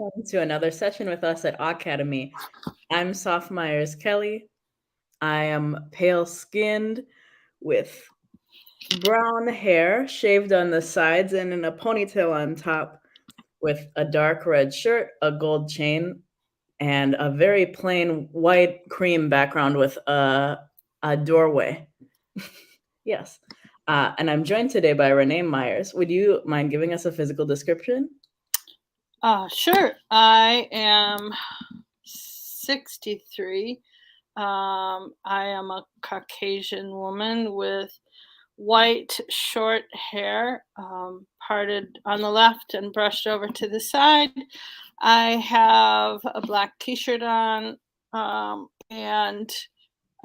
welcome to another session with us at Aucademy. I'm Soph Myer-Kelley. I am pale-skinned with brown hair shaved on the sides and in a ponytail on top with a dark red shirt, a gold chain, and a very plain white cream background with a doorway. Yes. And I'm joined today by René Myers. Would you mind giving us a physical description? Sure. I am 63. I am a Caucasian woman with white short hair, parted on the left and brushed over to the side. I have a black t-shirt on and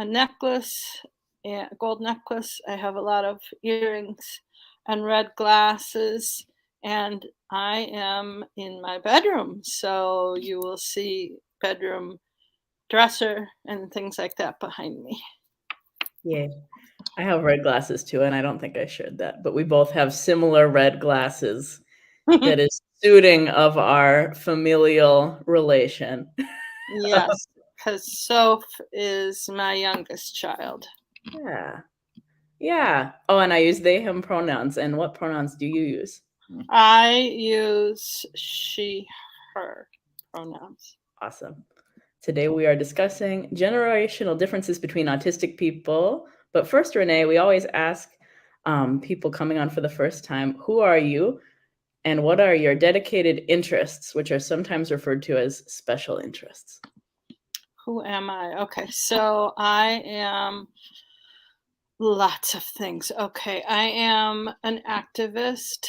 a necklace, a gold necklace. I have a lot of earrings and red glasses, and I am in my bedroom. So you will see bedroom dresser and things like that behind me. Yeah. I have red glasses too, and I don't think I shared that, but we both have similar red glasses that is suiting of our familial relation. Yes, because Soph is my youngest child. Yeah. Yeah. Oh, and I use they, him pronouns. And what pronouns do you use? I use she, her pronouns. Awesome. Today we are discussing generational differences between autistic people. But first, René, we always ask people coming on for the first time, who are you and what are your dedicated interests, which are sometimes referred to as special interests? Who am I? Okay, so I am lots of things. Okay, I am an activist.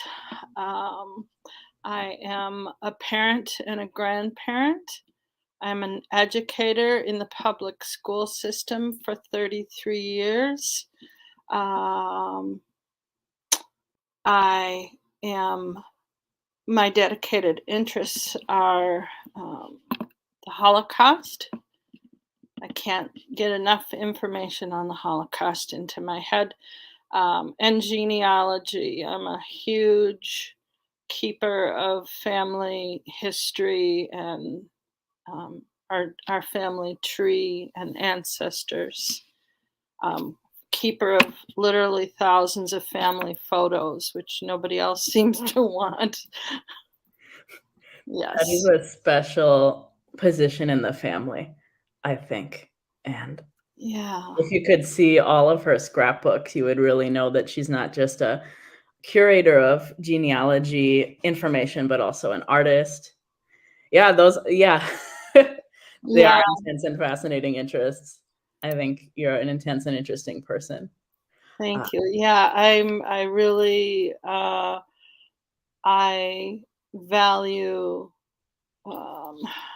I am a parent and a grandparent. I'm an educator in the public school system for 33 years. I am, my dedicated interests are the Holocaust. I can't get enough information on the Holocaust into my head. And genealogy. I'm a huge keeper of family history and our family tree and ancestors. Keeper of literally thousands of family photos, which nobody else seems to want. Yes. That is a special position in the family, I think. And yeah, if you could see all of her scrapbooks, you would really know that she's not just a curator of genealogy information, but also an artist. Yeah, they are intense and fascinating interests. I think you're an intense and interesting person. Thank you. Yeah, I really I value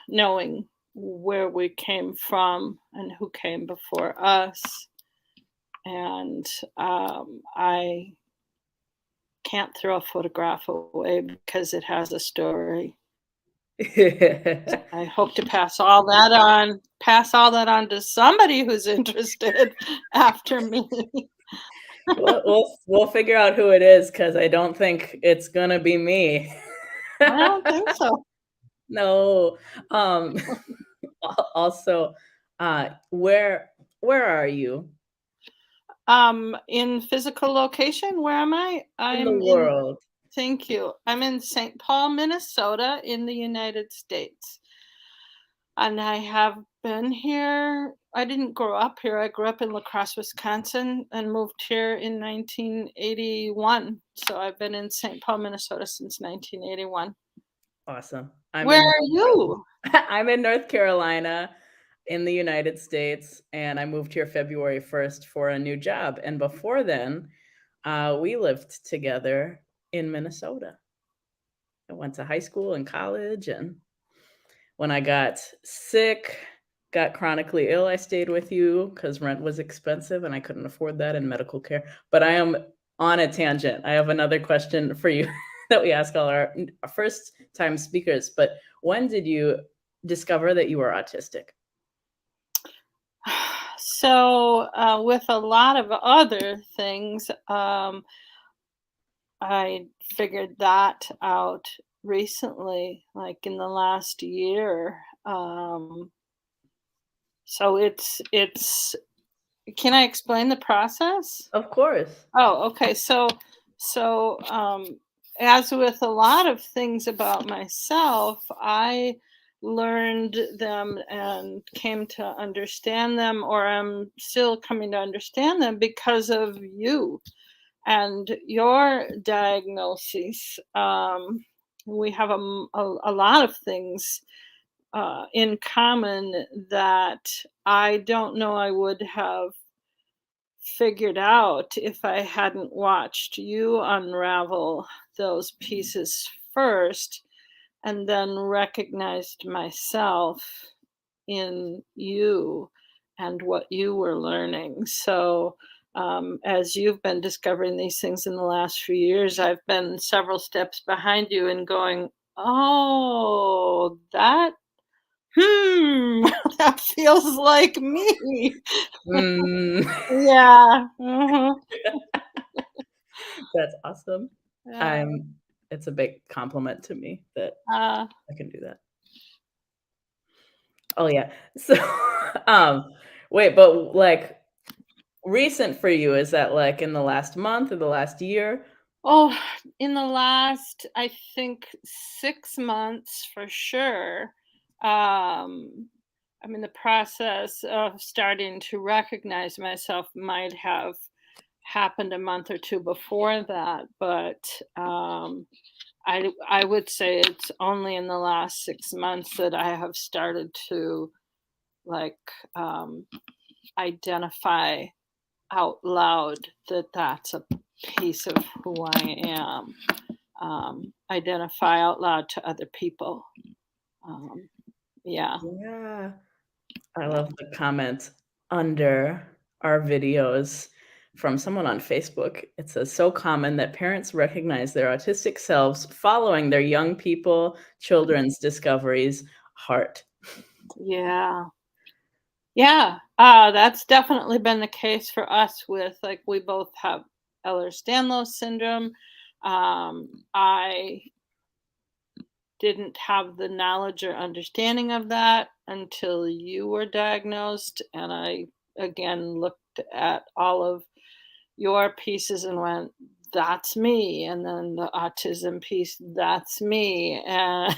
knowing where we came from and who came before us. And I can't throw a photograph away because it has a story. I hope to pass all that on to somebody who's interested after me. We'll figure out who it is because I don't think it's gonna be me. I don't think so. No. Also, where are you? In physical location, where am I? In the world. Thank you. I'm in St. Paul, Minnesota, in the United States. And I have been here. I didn't grow up here. I grew up in La Crosse, Wisconsin, and moved here in 1981. So I've been in St. Paul, Minnesota since 1981. Awesome. Where are you? I'm in North Carolina in the United States, and I moved here February 1st for a new job. And before then, we lived together in Minnesota. I went to high school and college, and when I got sick, got chronically ill, I stayed with you because rent was expensive and I couldn't afford that in medical care. But I am on a tangent. I have another question for you that we ask all our first-time speakers. But when did you discover that you were autistic? So, with a lot of other things, I figured that out recently, like in the last year. So it's can I explain the process? Of course. Oh, okay. So, as with a lot of things about myself, I learned them and came to understand them, or I'm still coming to understand them because of you and your diagnosis. We have a lot of things in common that I don't know I would have figured out if I hadn't watched you unravel those pieces first and then recognized myself in you and what you were learning. So, as you've been discovering these things in the last few years, I've been several steps behind you and going, oh, hmm, that feels like me. Mm. Yeah. Mhm. That's awesome. Yeah. I'm It's a big compliment to me that Uh, I can do that. Oh, yeah. So, um, wait, but, like, recent for you, is that, like, in the last month or the last year? oh, in the last, I think, 6 months for sure. I mean, the process of starting to recognize myself might have happened a month or two before that, but I would say it's only in the last 6 months that I have started to like um, identify out loud that that's a piece of who I am. Identify out loud to other people. Um, yeah, Yeah. I yeah, love the comment under our videos from someone on Facebook. It says, "So common that parents recognize their autistic selves following their young people, children's discoveries. Heart." yeah, yeah. That's definitely been the case for us. With like, we both have ehlers-danlos syndrome. I didn't have the knowledge or understanding of that until you were diagnosed, and I again looked at all of your pieces and went, "That's me," and then the autism piece, "That's me," and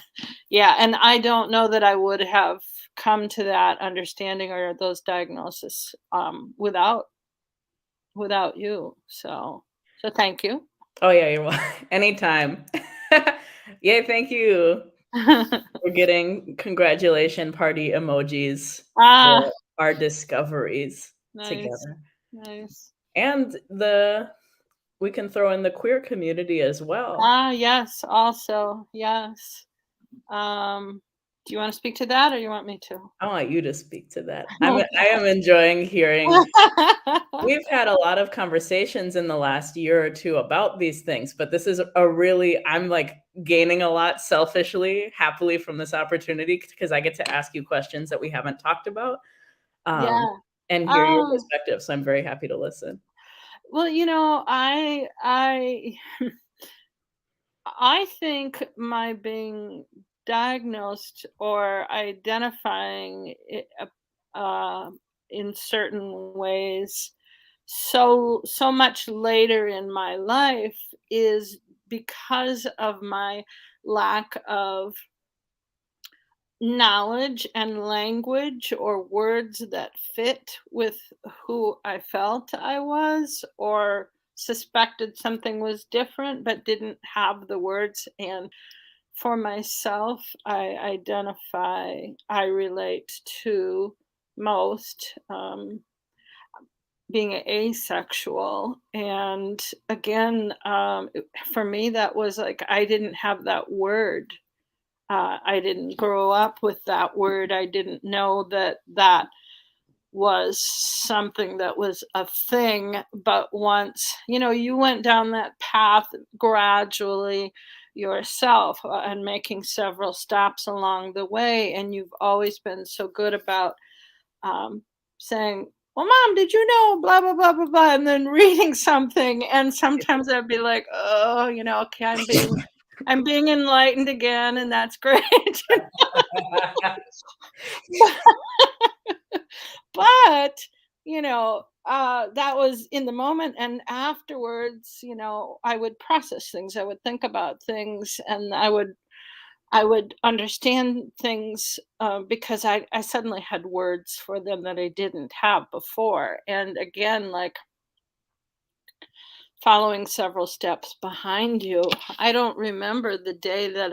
yeah, and I don't know that I would have come to that understanding or those diagnoses, without you, so thank you. Oh, yeah, you're wel anytime. Yay, thank you for getting congratulation party emojis Ah, for our discoveries nice, together. nice. And we can throw in the queer community as well. Ah, yes, also, yes. Um, do you wanna speak to that or you want me to? I want you to speak to that. I am enjoying hearing. We've had a lot of conversations in the last year or 2 about these things, but this is a really I'm, like, gaining a lot selfishly, happily from this opportunity because I get to ask you questions that we haven't talked about, um, Yeah. and hear your Um, perspective, so I'm very happy to listen. well, I think my being diagnosed or identifying it, in certain ways so much later in my life is because of my lack of knowledge and language or words that fit with who I felt I was, or suspected something was different but didn't have the words. And for myself, I relate to most being asexual. And again, for me, that was like I didn't have that word. I didn't grow up with that word. I didn't know that that was something that was a thing. But once, you went down that path gradually yourself, and making several stops along the way. And you've always been so good about um, saying, "Well, mom, did you know blah, blah, blah, blah, blah," and then reading something. And sometimes I'd be like, oh, okay, I'm being I'm being enlightened again, and that's great. But, that was in the moment, and afterwards, I would process things, I would think about things, and I would understand things, because I suddenly had words for them that I didn't have before, and again, like, following several steps behind you, I don't remember the day that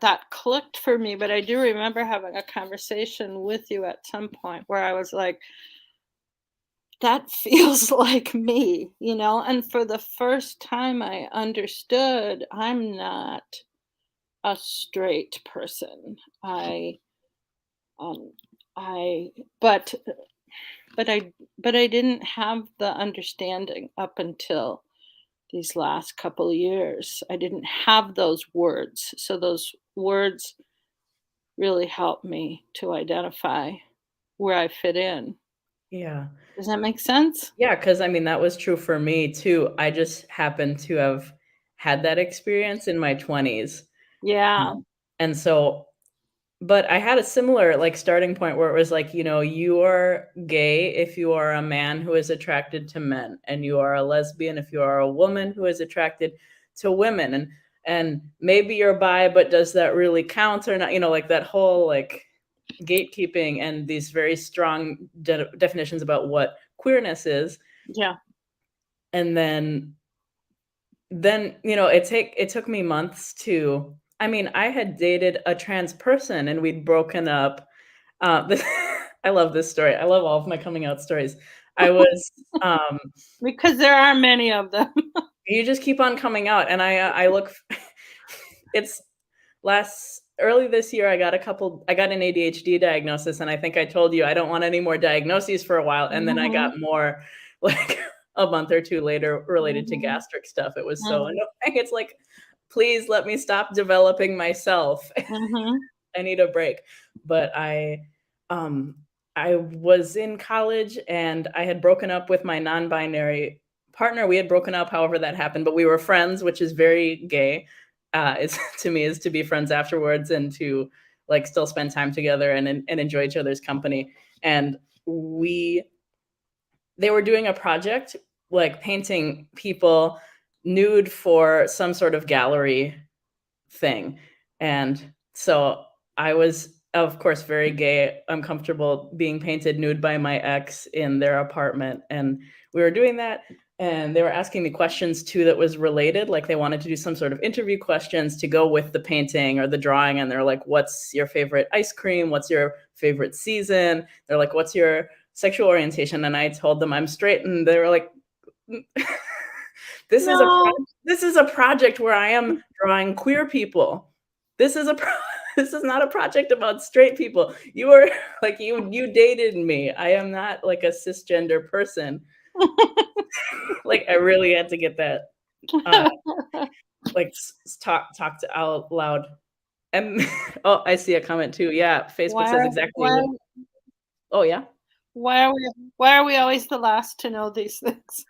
that clicked for me, but I do remember having a conversation with you at some point where I was like, "That feels like me," and for the first time I understood I'm not a straight person. Um, I but but I didn't have the understanding up until these last couple of years. I didn't have those words, so those words really helped me to identify where I fit in. Yeah. Does that make sense? Yeah, because I mean, that was true for me too. I just happened to have had that experience in my 20s. Yeah, Mm. And so but I had a similar, like, starting point where it was like, you are gay if you are a man who is attracted to men, and you are a lesbian if you are a woman who is attracted to women, and maybe you're bi, but does that really count or not? Like, that whole, like, gatekeeping and these very strong definitions about what queerness is. yeah. And then, it took me months to I mean, I had dated a trans person and we'd broken up. This I love this story. I love all of my coming out stories. I was, um Because there are many of them. you just keep on coming out, and I look it's last early this year, I got an ADHD diagnosis, and I think I told you I don't want any more diagnoses for a while, and then I Mhm, got more, like, a month or 2 later related to mhm, gastric stuff. It was so mhm, annoying. It's like, "Please let me stop developing myself. mhm. I need a break." But um, I was in college, and I had broken up with my non-binary partner. We had broken up, however that happened, but we were friends, which is very gay. Is to me is to be friends afterwards and to, like, still spend time together and enjoy each other's company. And we they were doing a project, like, painting people nude for some sort of gallery thing. And so I was, of course, very gay, uncomfortable being painted nude by my ex in their apartment. And we were doing that. And they were asking me questions too that was related. Like, they wanted to do some sort of interview questions to go with the painting or the drawing. And they're like, "What's your favorite ice cream? What's your favorite season?" They're like, "What's your sexual orientation?" And I told them I'm straight. And they were like, this is a No. this is a project where I am drawing queer people. This is a pro this is not a project about straight people. You are like, you dated me. I am not, like, a cisgender person. Like, I really had to get that, uh, like, talked out loud. And oh, I see a comment too. Yeah, Facebook Why says are exactly why what oh, yeah? why are we always the last to know these things?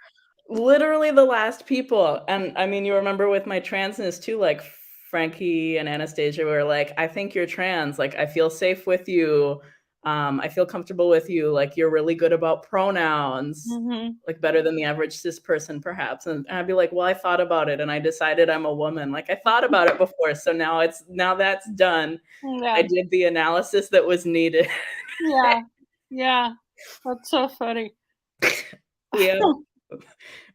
Literally the last people, and I mean, you remember with my transness too, like, Frankie and Anastasia were like, "I think you're trans, like, I feel safe with you, I feel comfortable with you, like, you're really good about pronouns, Mhm. like, better than the average cis person, perhaps," and I'd be like, "Well, I thought about it, and I decided I'm a woman, like, I thought about it before, so now that's done. I Yeah, did the analysis that was needed." yeah, yeah. That's so funny. We have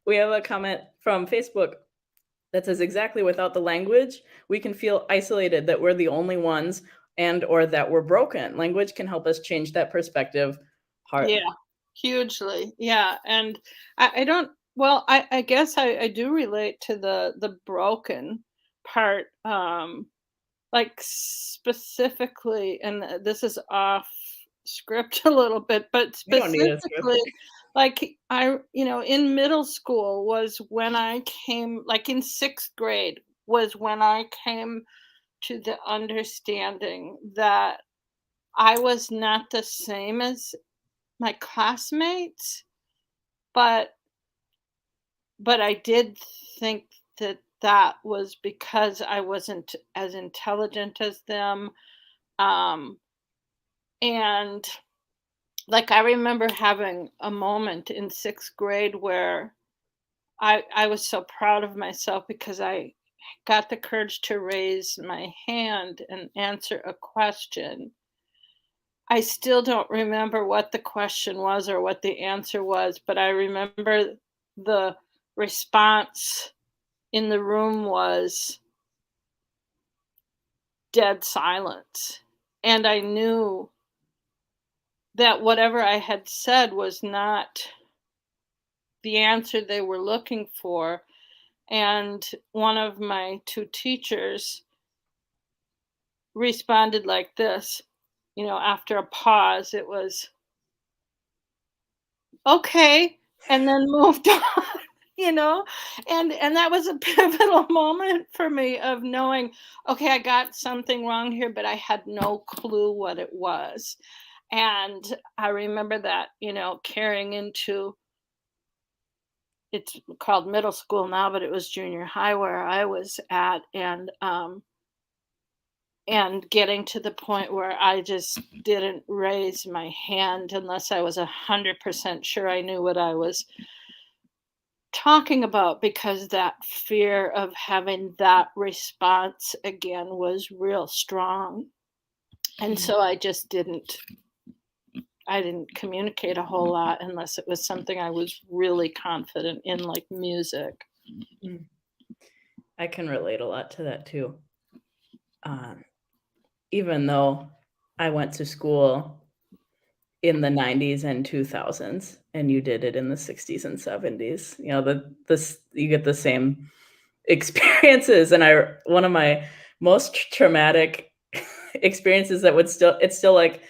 we have a comment from Facebook that says exactly, "Without the language, we can feel isolated, that we're the only ones and or that we're broken. Language can help us change that perspective." Heart. Yeah, hugely. Yeah, and I don't well, I guess I do relate to the broken part, like, specifically, and this is off script a little bit, but You don't need a script. specifically, like, in middle school was when I came like, in 6th grade was when I came to the understanding that I was not the same as my classmates, but but I did think that that was because I wasn't as intelligent as them. Um, and like I remember having a moment in 6th grade where I was so proud of myself because I got the courage to raise my hand and answer a question. I still don't remember what the question was or what the answer was, but I remember the response in the room was dead silence. And I knew that whatever I had said was not the answer they were looking for. And one of my 2 teachers responded like this, after a pause, it was, "Okay," and then moved on, you know? And that was a pivotal moment for me of knowing, "Okay, I got something wrong here," but I had no clue what it was. And I remember that, carrying into it's called middle school now, but it was junior high where I was at, and getting to the point where I just didn't raise my hand unless I was 100% sure I knew what I was talking about, because that fear of having that response again was real strong. And so I didn't communicate a whole lot unless it was something I was really confident in, like music. Mm. I can relate a lot to that too. Um, Even though I went to school in the 90s and 2000s, and you did it in the 60s and 70s, you get the same experiences, and one of my most traumatic experiences that like,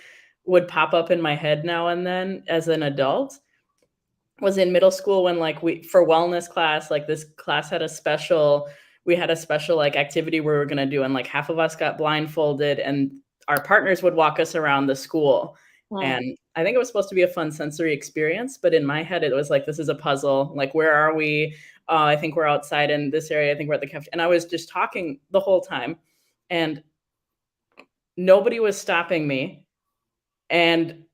would pop up in my head now and then as an adult was in middle school when, like, we for wellness class, like, this class had a special we had a special, like, activity we were gonna do, and, like, half of us got blindfolded, and our partners would walk us around the school, Mm, and I think it was supposed to be a fun sensory experience, but in my head, it was like, "This is a puzzle, like, where are we? I think we're outside in this area, I think we're at the cafe," and I was just talking the whole time, and nobody was stopping me, and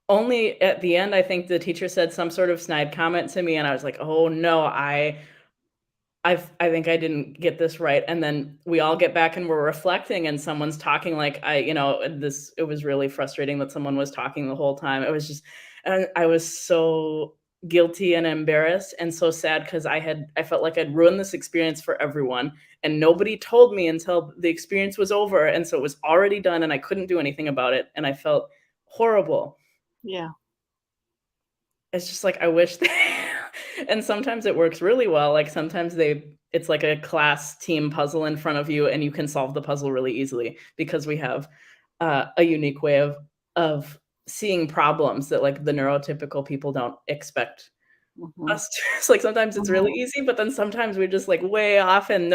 only at the end, I think the teacher said some sort of snide comment to me, and I was like, "Oh, no, I think I didn't get this right," and then we all get back and we're reflecting, and someone's talking like this it was really frustrating that someone was talking the whole time. It was just and I was so guilty and embarrassed and so sad because I felt like I'd ruined this experience for everyone, and nobody told me until the experience was over, and so it was already done, and I couldn't do anything about it, and I felt horrible. yeah. It's just like, I wish and sometimes it works really well, like, sometimes it's like a class team puzzle in front of you, and you can solve the puzzle really easily because we have, a unique way of seeing problems that, like, the neurotypical people don't expect Mhm, us to. It's like, sometimes it's really mhm, easy, but then sometimes we're just, like, way off and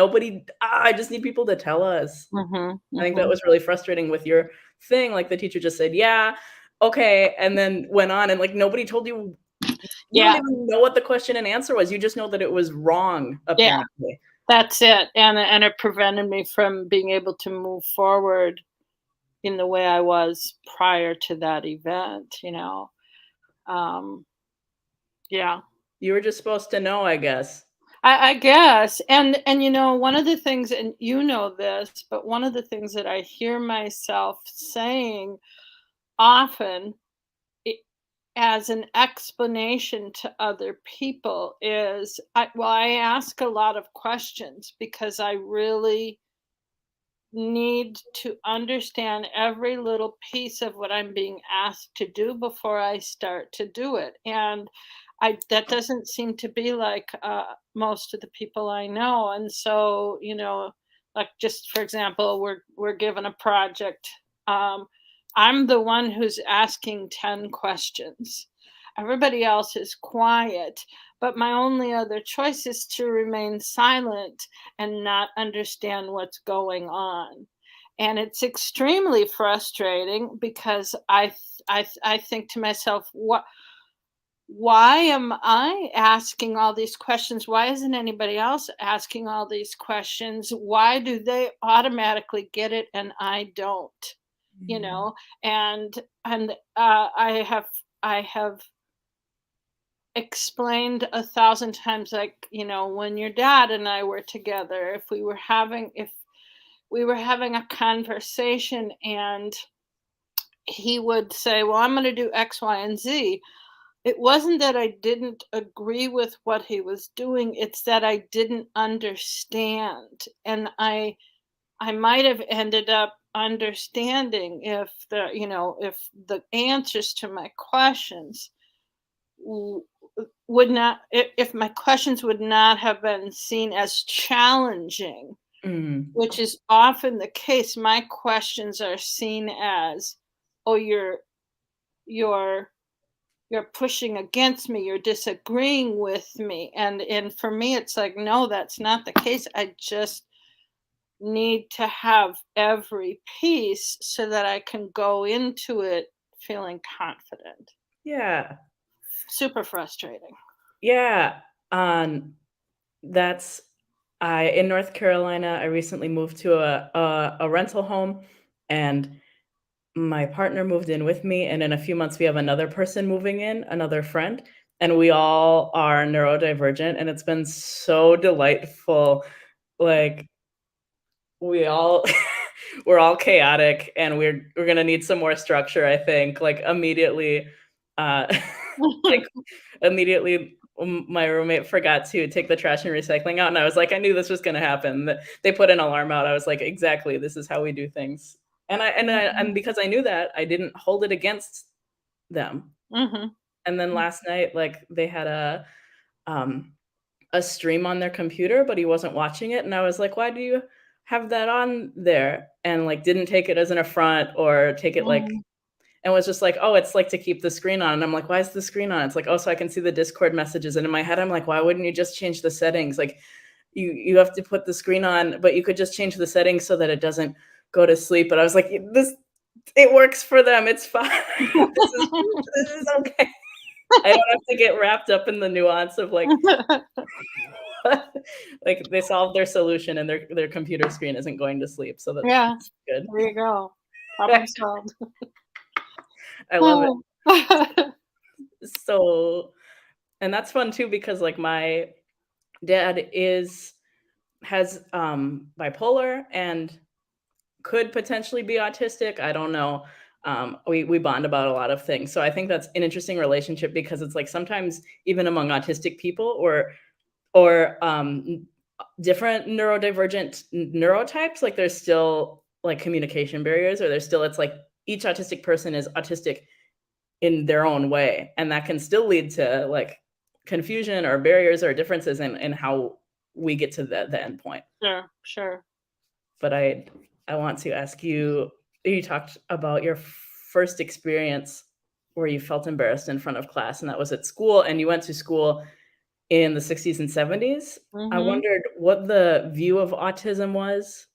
I just need people to tell us. mhm, I think that mhm. was really frustrating with your thing, like, the teacher just said, "Yeah, okay," and then went on, and, like, nobody told you you don't Yeah, even know what the question and answer was, you just know that it was wrong, yeah, apparently. that's it, and it prevented me from being able to move forward in the way I was prior to that event. Um, yeah. You were just supposed to know, I guess. I guess, and one of the things, and you know this, but one of the things that I hear myself saying often, I as an explanation to other people is, I ask a lot of questions because I really need to understand every little piece of what I'm being asked to do before I start to do it. And that doesn't seem to be like most of the people I know. And so, like, just for example, we're given a project. Um, I'm the one who's asking 10 questions. Everybody else is quiet, but my only other choice is to remain silent and not understand what's going on. And it's extremely frustrating because I think to myself, why am I asking all these questions? Why isn't anybody else asking all these questions? Why do they automatically get it and I don't? You Mhm. know, and I have explained 1,000 times, like, when your dad and I were together, if we were having a conversation and he would say, well, I'm going to do X, Y, and Z. It wasn't that I didn't agree with what he was doing, it's that I didn't understand. And I might have ended up understanding if the answers to my questions w- would not if my questions would not have been seen as challenging, Mm. which is often the case. My questions are seen as, oh, you're you're pushing against me, you're disagreeing with me. And for me it's like, no, that's not the case. I just need to have every piece so that I can go into it feeling confident. Yeah. Super frustrating. Yeah. Um, that's I in North Carolina, I recently moved to a rental home, and my partner moved in with me, and in a few months, we have another person moving in, another friend, and we all are neurodivergent, and it's been so delightful. Like, we all we're all chaotic, and we're gonna need some more structure, I think, like, immediately, like, immediately, my roommate forgot to take the trash and recycling out, and I was like, "I knew this was gonna happen." They put an alarm out, I was like, "Exactly, this is how we do things." Mhm, And because I knew that, I didn't hold it against them. mhm, And then mm, last night, like, they had um, a stream on their computer, but he wasn't watching it, and I was like, "Why do you have that on there?" And, like, didn't take it as an affront or take it, like, mhm. and was just like, "Oh, it's, like, to keep the screen on," and I'm like, "Why is the screen on?" It's like, "Oh, so I can see the Discord messages," and in my head, I'm like, "Why wouldn't you just change the settings?" Like, you have to put the screen on, but you could just change the settings so that it doesn't go to sleep, but I was like, This it works for them, it's fine. This is okay." I don't have to get wrapped up in the nuance of, like, like, they solved their solution and their computer screen isn't going to sleep, so Yeah, that's good. there you go. Problem solved. I love it. So and that's fun too because, like, my dad has, bipolar and could potentially be autistic, I don't know. We bond about a lot of things, so I think that's an interesting relationship because it's, like, sometimes even among autistic people or different neurodivergent neurotypes, like, there's still, like, communication barriers, or there's still it's like each autistic person is autistic in their own way, and that can still lead to, like, confusion or barriers or differences in how we get to the end point. Sure, sure. But I want to ask you, you talked about your first experience where you felt embarrassed in front of class, and that was at school, and you went to school in the '60s and '70s. I Mhm. wondered what the view of autism was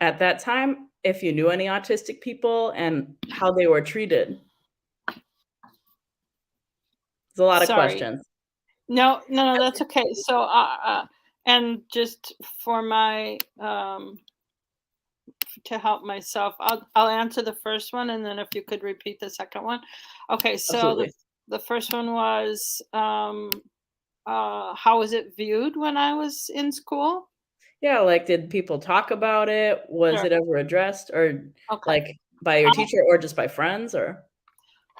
at that time, if you knew any autistic people, and how they were treated. It's a lot of Sorry. questions. No, no, no, that's okay. So, and just for my, to help myself, I'll answer the first one, and then if you could repeat the second one. Okay, so Absolutely. the first one was, how was it viewed when I was in school? Yeah, like, did people talk about it? Was Sure. it ever addressed or, Okay. like, by your I teacher or just by friends or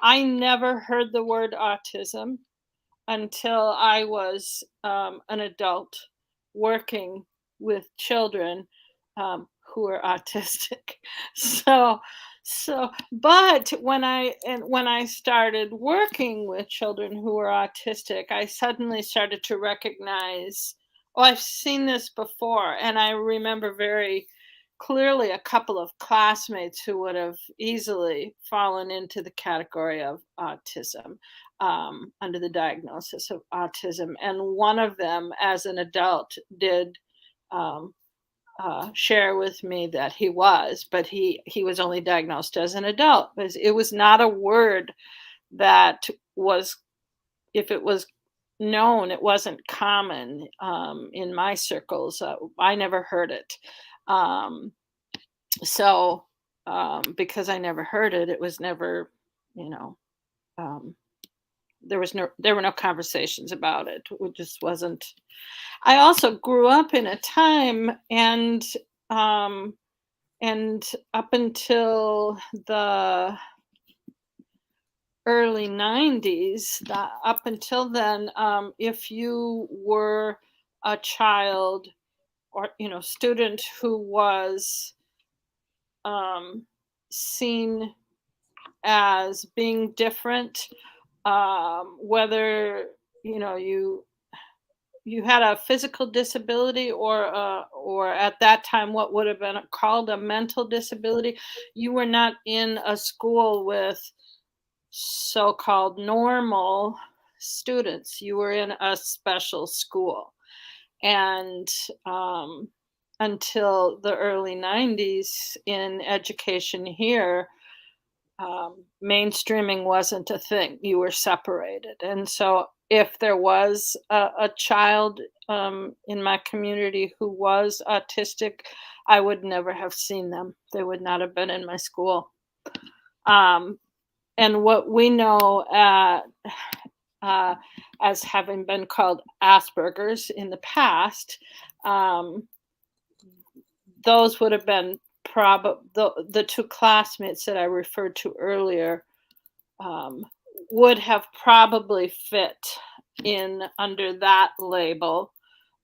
I never heard the word autism until I was, an adult working with children, who are autistic. So but when I started working with children who were autistic, I suddenly started to recognize, "Oh, I've seen this before," and I remember very clearly a couple of classmates who would have easily fallen into the category of autism, under the diagnosis of autism. And one of them, as an adult, did, um, share with me that he was, but he was only diagnosed as an adult because it was not a word that was if it was known, it wasn't common in my circles. I never heard it. Um, so because I never heard it, it was never, you know, um, there were no conversations about it. It just wasn't. I also grew up in a time um, and up until the early 90s, that up until then, if you were a child or student who was um, seen as being different, whether you had a physical disability or at that time what would have been called a mental disability, you were not in a school with so-called normal students. You were in a special school. And until the early 90s in education here, mainstreaming wasn't a thing. You were separated. And so if there was a child in my community who was autistic, I would never have seen them. They would not have been in my school. And what we know as having been called Asperger's in the past, those would have been the two classmates that I referred to earlier would have probably fit in under that label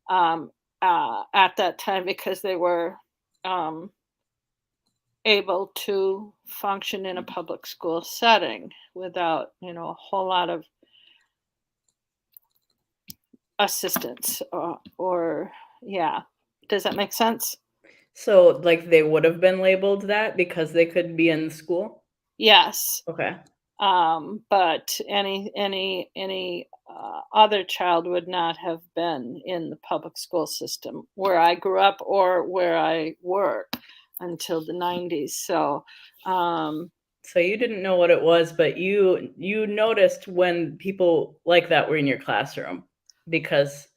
at that time because they were able to function in a public school setting without, a whole lot of assistance or yeah. Does that make sense? So, like, they would have been labeled that because they could be in school? Yes. Okay. But any other child would not have been in the public school system where I grew up or where I work until the 90s. So, So you didn't know what it was, but you noticed when people like that were in your classroom because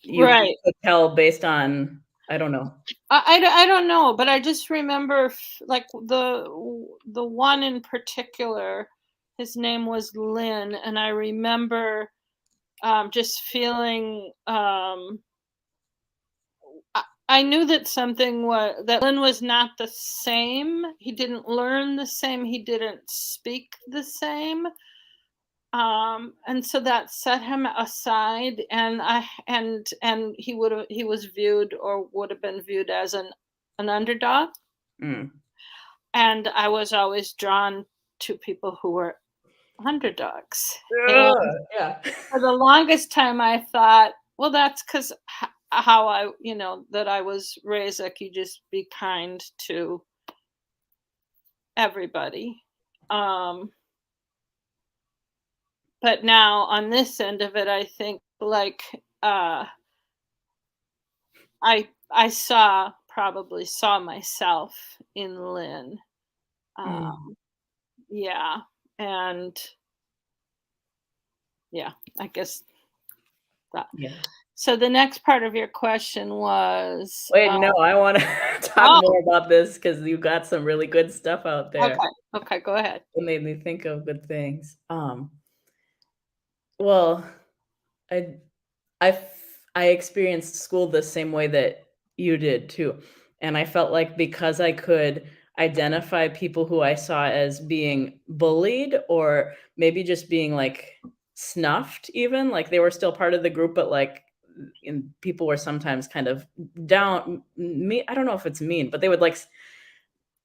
you right. could tell based on I don't know. I don't know, but I just remember like the one in particular, his name was Lynn, and I remember just feeling I knew that that Lynn was not the same. He didn't learn the same. He didn't speak the same. And so that set him aside, and he was viewed or would have been viewed as an underdog. Mm. And I was always drawn to people who were underdogs. Ugh, And yeah. for the longest time, I thought, well, that's because how that I was raised, like you just be kind to everybody. But now on this end of it, I think like I probably saw myself in Lynn. Mm. Yeah, and yeah, I guess that. Yeah. So the next part of your question was, Wait, no, I wanna talk oh, more about this because you got some really good stuff out there. okay, okay, go ahead. It made me think of good things. Well, I I f I experienced school the same way that you did too, and I felt like because I could identify people who I saw as being bullied or maybe just being, like, snuffed even, like, they were still part of the group, but, like, and people were sometimes kind of down me I don't know if it's mean, but they would, like,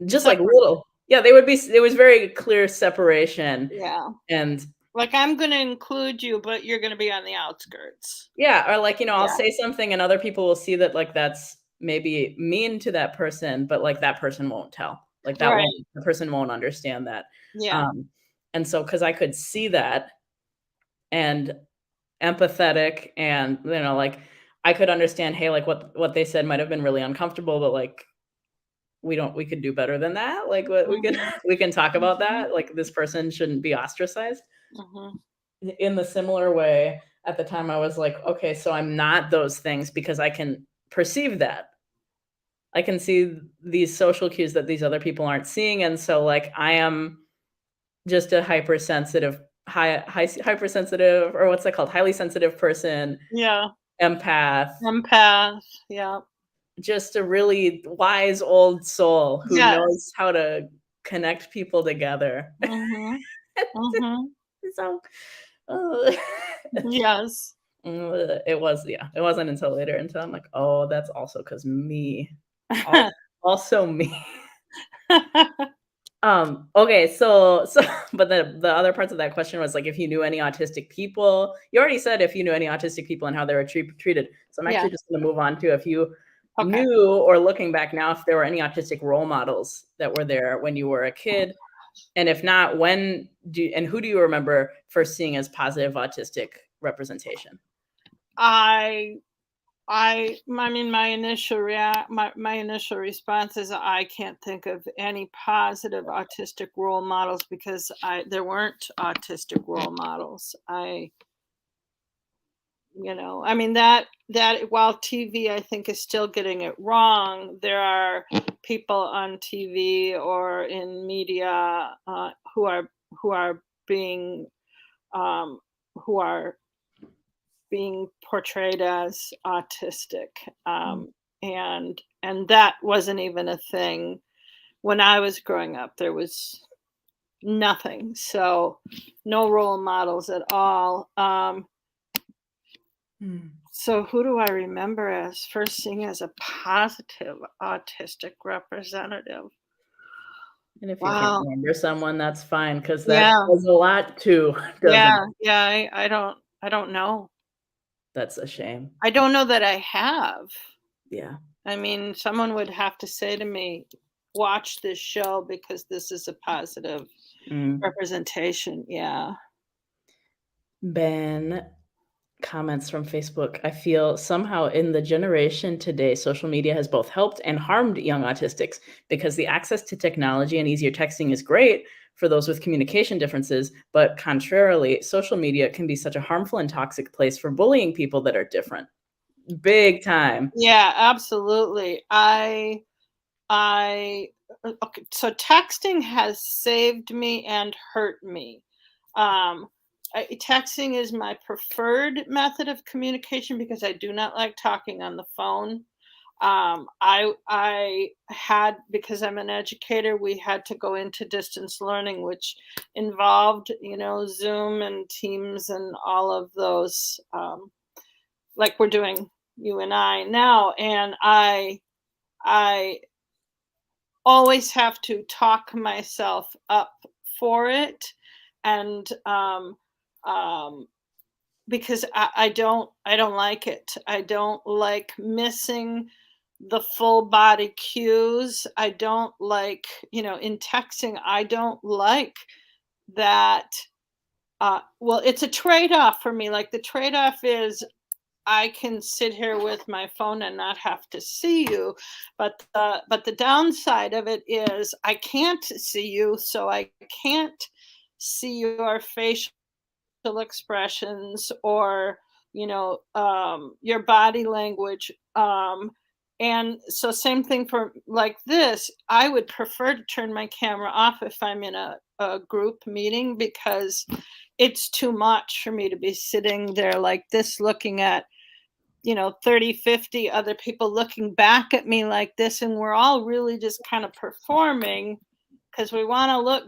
just, like, Separate. little yeah, they would be there was very clear separation, Yeah, and like I'm gonna include you, but you're gonna be on the outskirts. yeah, or like, I'll Yeah, say something and other people will see that, like, that's maybe mean to that person, but, like, that person won't tell. Like, right. the person won't understand that. Yeah. Um, and so, because I could see that and empathetic and, like, I could understand, hey, like, what they said might have been really uncomfortable, but, like, we could do better than that. Like, what we can Mhm, we can talk about mhm, that. Like, this person shouldn't be ostracized. mhm. in the similar way, at the time I was like, okay, so I'm not those things because I can perceive that. I can see these social cues that these other people aren't seeing. And so like I am just a hypersensitive, hypersensitive, or what's that called? Highly sensitive person, Yeah. empath, Empath. Yeah. just a really wise old soul who Yes. knows how to connect people together. Mhm. Mhm. So, uh, Yes. it was, yeah, it wasn't until later until I'm like, "Oh, that's also because me." Al Also me. Okay, so but the other parts of that question was, like, if you knew any autistic people. You already said if you knew any autistic people and how they were treated, so I'm Yeah. actually just gonna move on to if you Okay. knew or looking back now, if there were any autistic role models that were there when you were a kid, and if not, who do you remember first seeing as positive autistic representation? I I mean, my initial response is I can't think of any positive autistic role models because there weren't autistic role models. I mean that while TV I think is still getting it wrong, there are people on TV or in media who are being um, who are being portrayed as autistic, Mm. and that wasn't even a thing when I was growing up. There was nothing, so no role models at all. Mm. So who do I remember as first seeing as a positive autistic representative? And if you can't Wow. remember someone, that's fine because that Yeah. says a lot too, doesn't Yeah. it? Yeah. I don't know. That's a shame. I don't know that I have. Yeah. I mean, someone would have to say to me, watch this show because this is a positive Mm. representation. Yeah. Ben comments from Facebook. I feel somehow in the generation today, social media has both helped and harmed young autistics because the access to technology and easier texting is great for those with communication differences. But contrarily, social media can be such a harmful and toxic place for bullying people that are different. Big time. Yeah, absolutely. I okay, so texting has saved me and hurt me. Um, Texting is my preferred method of communication because I do not like talking on the phone. I had because I'm an educator, we had to go into distance learning, which involved, Zoom and Teams and all of those, like we're doing you and I now, and I always have to talk myself up for it, and um, because I don't like it. I don't like missing the full body cues. I don't like, in texting, I don't like that. Well, it's a trade-off for me. Like the trade-off is I can sit here with my phone and not have to see you, but the downside of it is I can't see you, so I can't see your facial expressions or your body language, and so same thing for like this. I would prefer to turn my camera off if I'm in a group meeting because it's too much for me to be sitting there like this looking at 30, 50 other people looking back at me like this, and we're all really just kind of performing because we want to look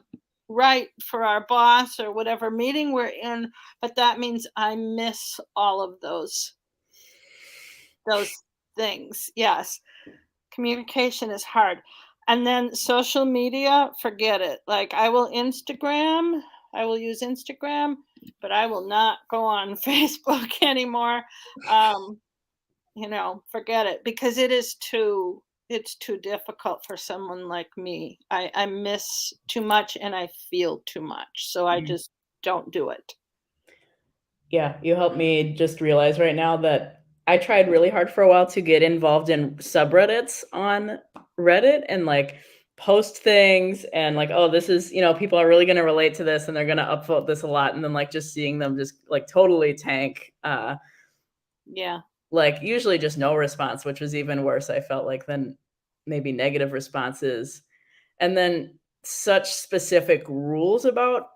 right for our boss or whatever meeting we're in, but that means I miss all of those things. Yes, communication is hard. And then social media, forget it. Like I will use Instagram, but I will not go on Facebook anymore. um Forget it because it's too difficult for someone like me. I miss too much and I feel too much, so I Mm. just don't do it. Yeah, you helped me just realize right now that I tried really hard for a while to get involved in subreddits on Reddit and like post things and like, oh, this is, people are really going to relate to this and they're going to upvote this a lot. And then like just seeing them just like totally tank, Yeah. like usually just no response, which was even worse, I felt like, than maybe negative responses. And then such specific rules about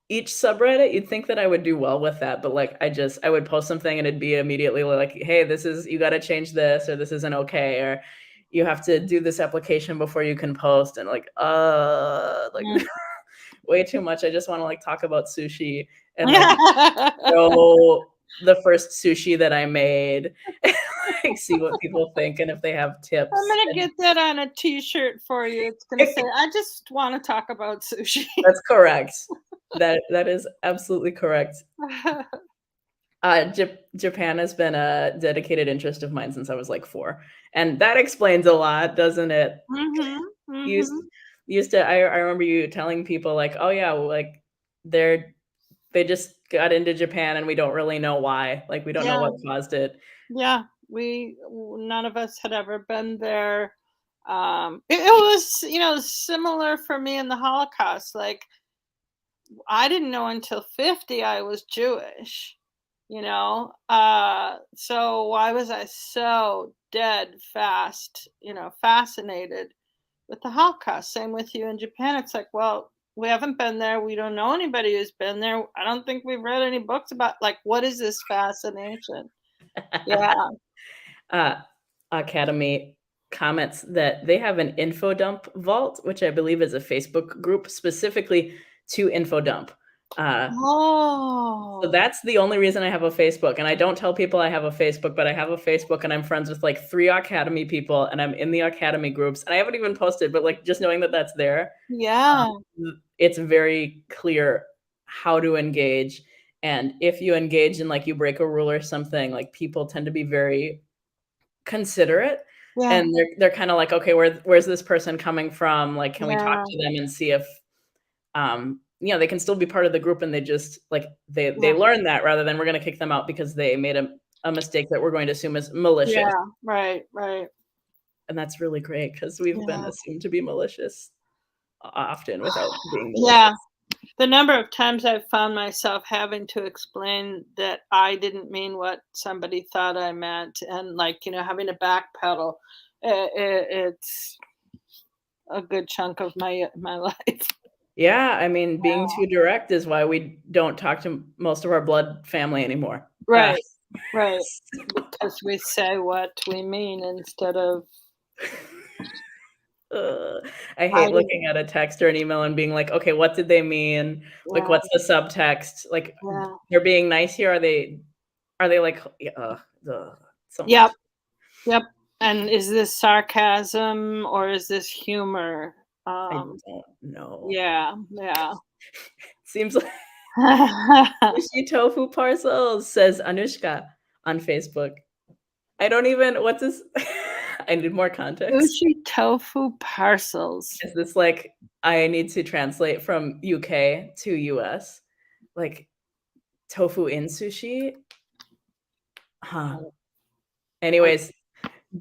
each subreddit, you'd think that I would do well with that, but like I would post something and it'd be immediately like, hey, this is, you got to change this, or this isn't okay, or you have to do this application before you can post, and like Mm. way too much. I just want to like talk about sushi and like show the first sushi that I made, and like see what people think and if they have I'm tips. gonna get that on a T-shirt for you. It's gonna say, "I just want to talk about sushi." That's correct. That is absolutely correct. Japan has been a dedicated interest of mine since I was, like, 4, and that explains a lot, doesn't it? Mhm, Used mhm. used to I remember you telling people, like, "Oh, yeah, well, like, they just got into Japan, and we don't really know why, like, we don't know Yeah, what caused it." yeah. None of us had ever been there. It was, similar for me in the Holocaust. Like, I didn't know until 50 I was Jewish, so why was I so dead fast, fascinated with the Holocaust? Same with you in Japan. It's like, well, we haven't been there. We don't know anybody who's been there. I don't think we've read any books about, like, what is this fascination? Yeah. Uh, Aucademy comments that they have an info dump vault, which I believe is a Facebook group specifically to info dump. Uh So Oh, that's the only reason I have a Facebook, and I don't tell people I have a Facebook, but I have a Facebook and I'm friends with like 3 Aucademy people and I'm in the Aucademy groups, and I haven't even posted, but like just knowing that that's there, yeah, it's very clear how to engage. And if you engage and like you break a rule or something, like people tend to be very considerate, yeah, and they're kind of like, okay, where's this person coming from? Like, can we talk yeah, to them and see if they can still be part of the group, and they just like they yeah, learn that rather than we're gonna kick them out because they made a mistake that we're going to assume is malicious. yeah, right, right, And that's really great because 'cause we've been yeah, assumed to be malicious often without being yeah. malicious. The number of times I've found myself having to explain that I didn't mean what somebody thought I meant, and, like, having to backpedal, it's a good chunk of my life. Yeah, I mean, being too direct is why we don't talk to most of our blood family anymore. Right, right, because we say what we mean instead of Ugh, I hate hiding. looking at a text or an email and being like, "Okay, what did they mean? Like, Yeah, what's the subtext? Like, yeah. they're being nice here, are they like" yeah, ugh, so much. Yep, yep, and is this sarcasm or is this humor? I Um, don't know. yeah, yeah. Seems like sushi tofu parcels, says Anushka on Facebook. I don't even what's this? I need more context. Sushi tofu parcels. Is this like I need to translate from UK to US? Like, tofu in sushi? Huh. Anyways,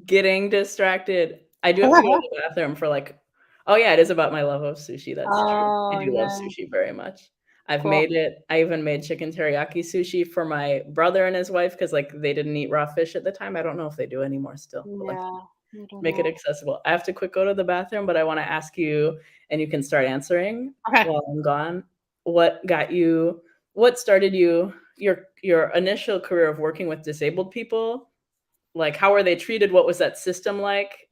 getting distracted. I do have to go to the bathroom for, like oh, yeah, it is about my love of sushi, that's true. I Oh, do love yeah, sushi very much. I've cool. made it I even made chicken teriyaki sushi for my brother and his wife because like, they didn't eat raw fish at the time. I don't know if they do anymore still, but, like, Yeah, I don't make it know. accessible. I have to quick go to the bathroom, but I wanna ask you, and you can start answering Okay. while I'm gone, what started your initial career of working with disabled people? Like, how were they treated? What was that system like?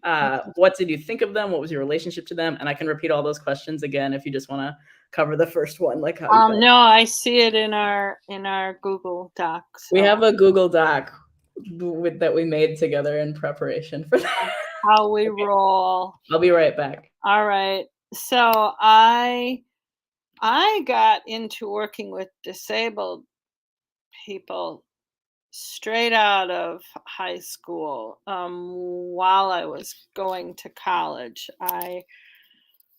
What did you think of them? What was your relationship to them? And I can repeat all those questions again if you just wanna cover the first one, like how you got No, I see it in our Google Doc, we so have a Google Doc with that we made together in preparation for that. that's how we Okay, roll. I'll be right back. Alright. So I got into working with disabled people straight out of high school, while I was going to college. I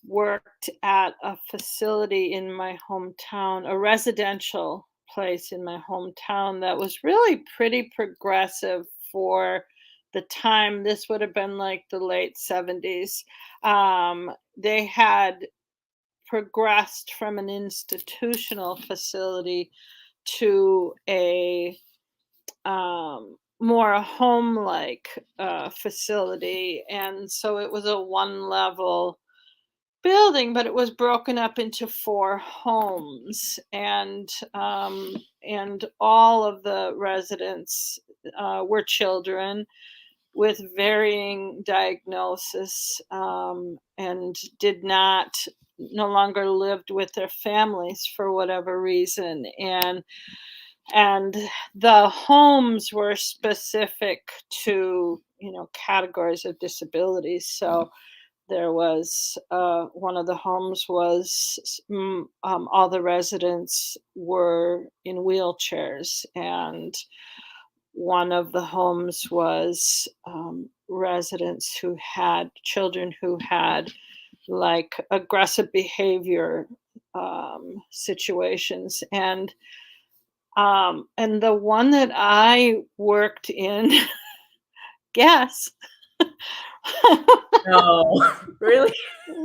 worked at a facility in my hometown, a residential place in my hometown that was really pretty progressive for the time. This would have been like the late 70s. they had progressed from an institutional facility to a more home-like facility, and so it was a one-level building, but it was broken up into 4 homes, and all of the residents were children with varying diagnosis, and did not no longer lived with their families for whatever reason, and the homes were specific to, categories of disabilities. So there was one of the homes was all the residents were in wheelchairs, and one of the homes was residents who had children who had like aggressive behavior situations, and the one that I worked in, guess. No. Really?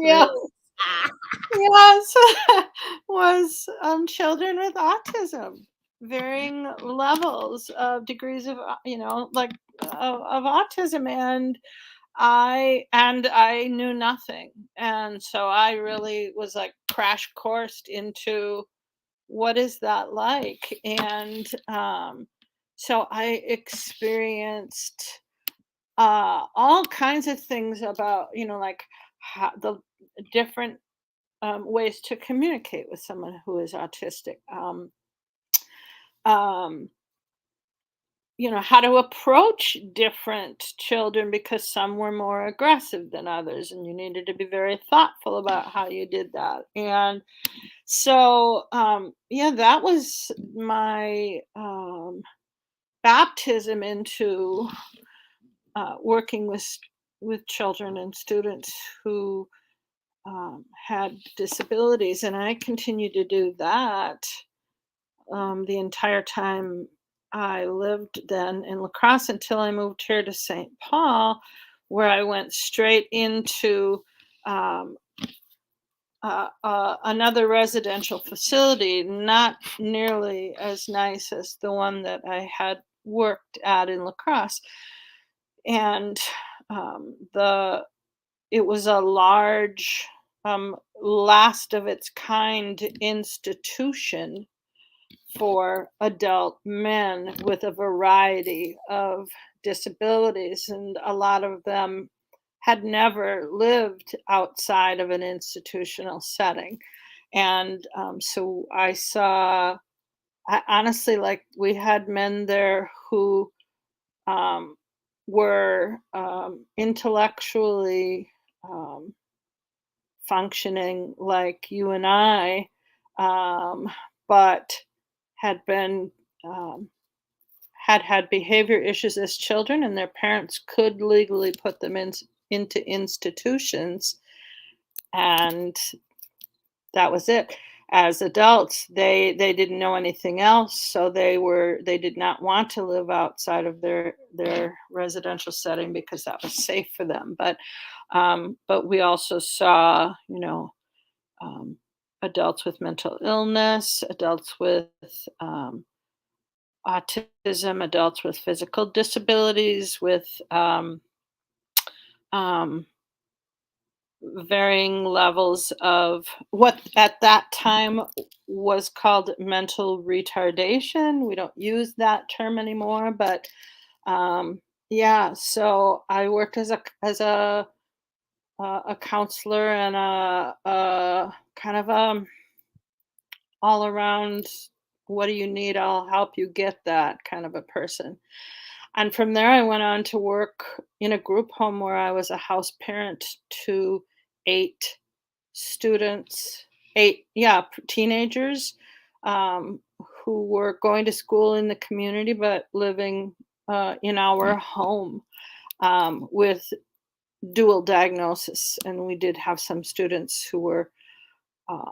Yeah. Really? Ah. Yes, was, children with autism, varying levels of degrees of, like, of autism, and I knew nothing, and so I really was, like, crash coursed into what is that like, and, so I experienced, all kinds of things about, like, how the different ways to communicate with someone who is autistic. Um, how to approach different children because some were more aggressive than others, and you needed to be very thoughtful about how you did that. And so, yeah, that was my baptism into working with children and students who had disabilities, and I continued to do that the entire time I lived then in La Crosse until I moved here to St. Paul, where I went straight into um, another residential facility, not nearly as nice as the one that I had worked at in La Crosse, and the it was a large, last of its kind institution for adult men with a variety of disabilities, and a lot of them had never lived outside of an institutional setting. And so I saw, I honestly, like, we had men there who um, were intellectually um, functioning like you and I, but had been um, had behavior issues as children, and their parents could legally put them into institutions, and that was it. As adults, they didn't know anything else, so they did not want to live outside of their residential setting because that was safe for them. But we also saw, um, adults with mental illness, adults with um, autism, adults with physical disabilities, with um, varying levels of what at that time was called mental retardation. We don't use that term anymore, but yeah. So I worked as a counselor and a kind of all around. What do you need? I'll help you get that kind of a person. And from there, I went on to work in a group home where I was a house parent to 8 students, 8, yeah, teenagers who were going to school in the community but living in our home with dual diagnosis. And we did have some students who were uh,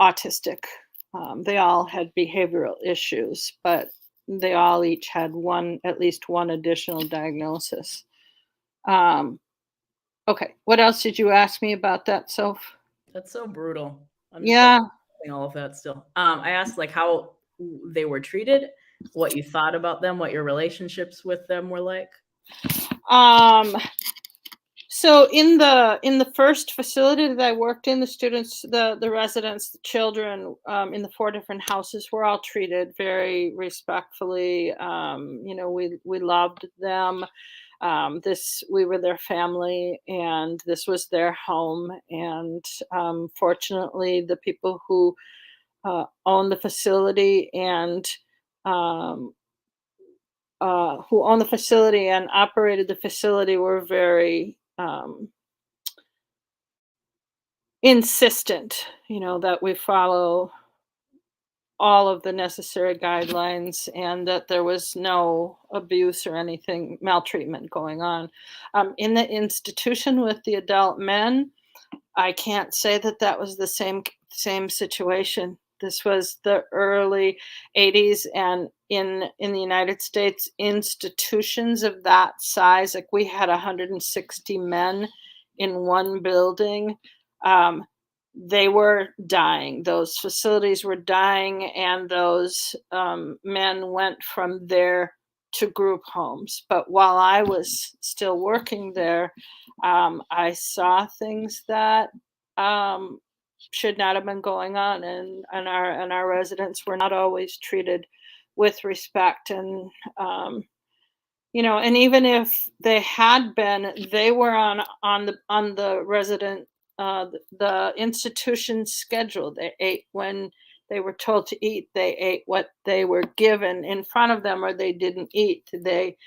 autistic. They all had behavioral issues, but they all each had at least one additional diagnosis. Um, Okay. What else did you ask me about that, Soph? That's so brutal. I'm just, like, Yeah. processing all of that still. I asked, like, how they were treated, what you thought about them, what your relationships with them were like? Um, so in the first facility that I worked in, the students, the residents, the children, in the 4 different houses were all treated very respectfully. We loved them. This We were their family, and this was their home. And fortunately, the people own the facility and um, who owned the facility and operated the facility were very insistent, that we follow all of the necessary guidelines and that there was no abuse or anything, maltreatment going on. In the institution with the adult men, I can't say that that was the same situation. This was the early '80s, and in the United States, institutions of that size, like we had 160 men in one building. Um, they were dying. Those facilities were dying, and those men went from there to group homes. But while I was still working there, I saw things that um, should not have been going on, and our residents were not always treated with respect. And even if they had been, they were on the resident the institution's schedule. They ate when they were told to eat. They ate what they were given in front of them, or they didn't eat. They,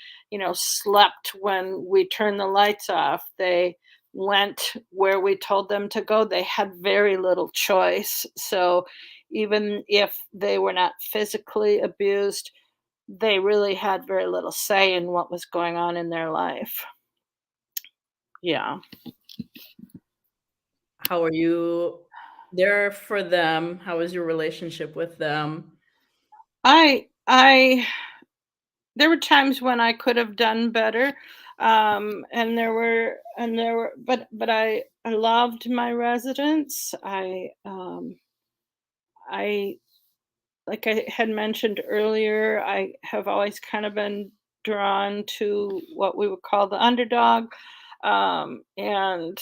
slept when we turned the lights off. They went where we told them to go. They had very little choice. So even if they were not physically abused, they really had very little say in what was going on in their life. Yeah. How are you there for them? How was your relationship with them? I There were times when I could have done better. But I loved my residents. I Like I had mentioned earlier, I have always kind of been drawn to what we would call the underdog. And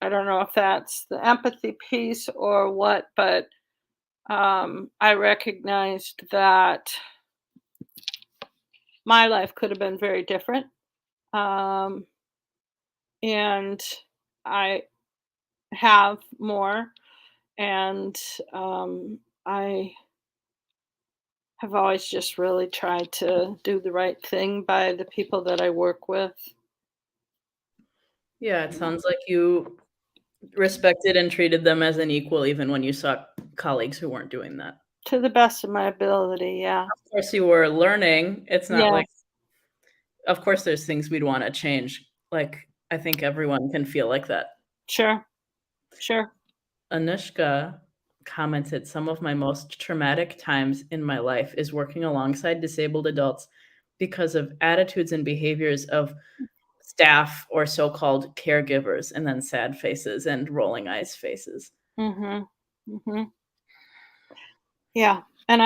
I don't know if that's the empathy piece or what, but I recognized that my life could have been very different. Um, and I have more, and I have always just really tried to do the right thing by the people that I work with. Yeah, it sounds like you respected and treated them as an equal even when you saw colleagues who weren't doing that. To the best of my ability, yeah. Of course, you were learning. It's not like Yes, of course, there's things we'd wanna change. Like, I think everyone can feel like that. sure, sure. Anushka commented, "Some of my most traumatic times in my life is working alongside disabled adults because of attitudes and behaviors of staff or so-called caregivers," and then sad faces and rolling eyes faces. Mhm, mhm. Yeah, and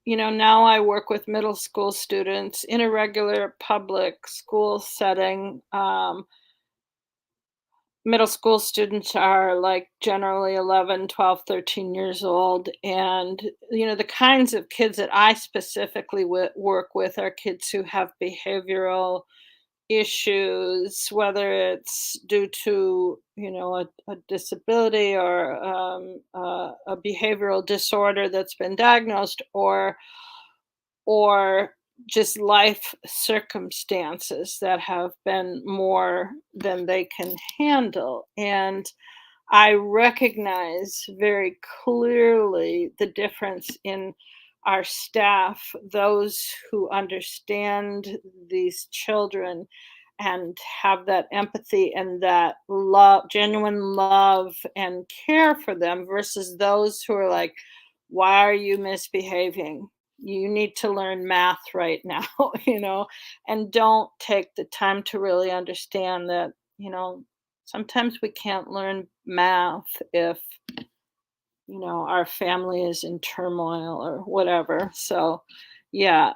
now I work with middle school students in a regular public school setting. Middle school students are, like, generally 11, 12, 13 years old, and, the kinds of kids that I specifically work with are kids who have behavioral issues, whether it's due to, a disability or, a behavioral disorder that's been diagnosed, or just life circumstances that have been more than they can handle. And I recognize very clearly the difference in our staff, those who understand these children and have that empathy and that love, genuine love and care for them, versus those who are like, why are you misbehaving? You need to learn math right now, and don't take the time to really understand that, sometimes we can't learn math if, our family is in turmoil or whatever. So, yeah,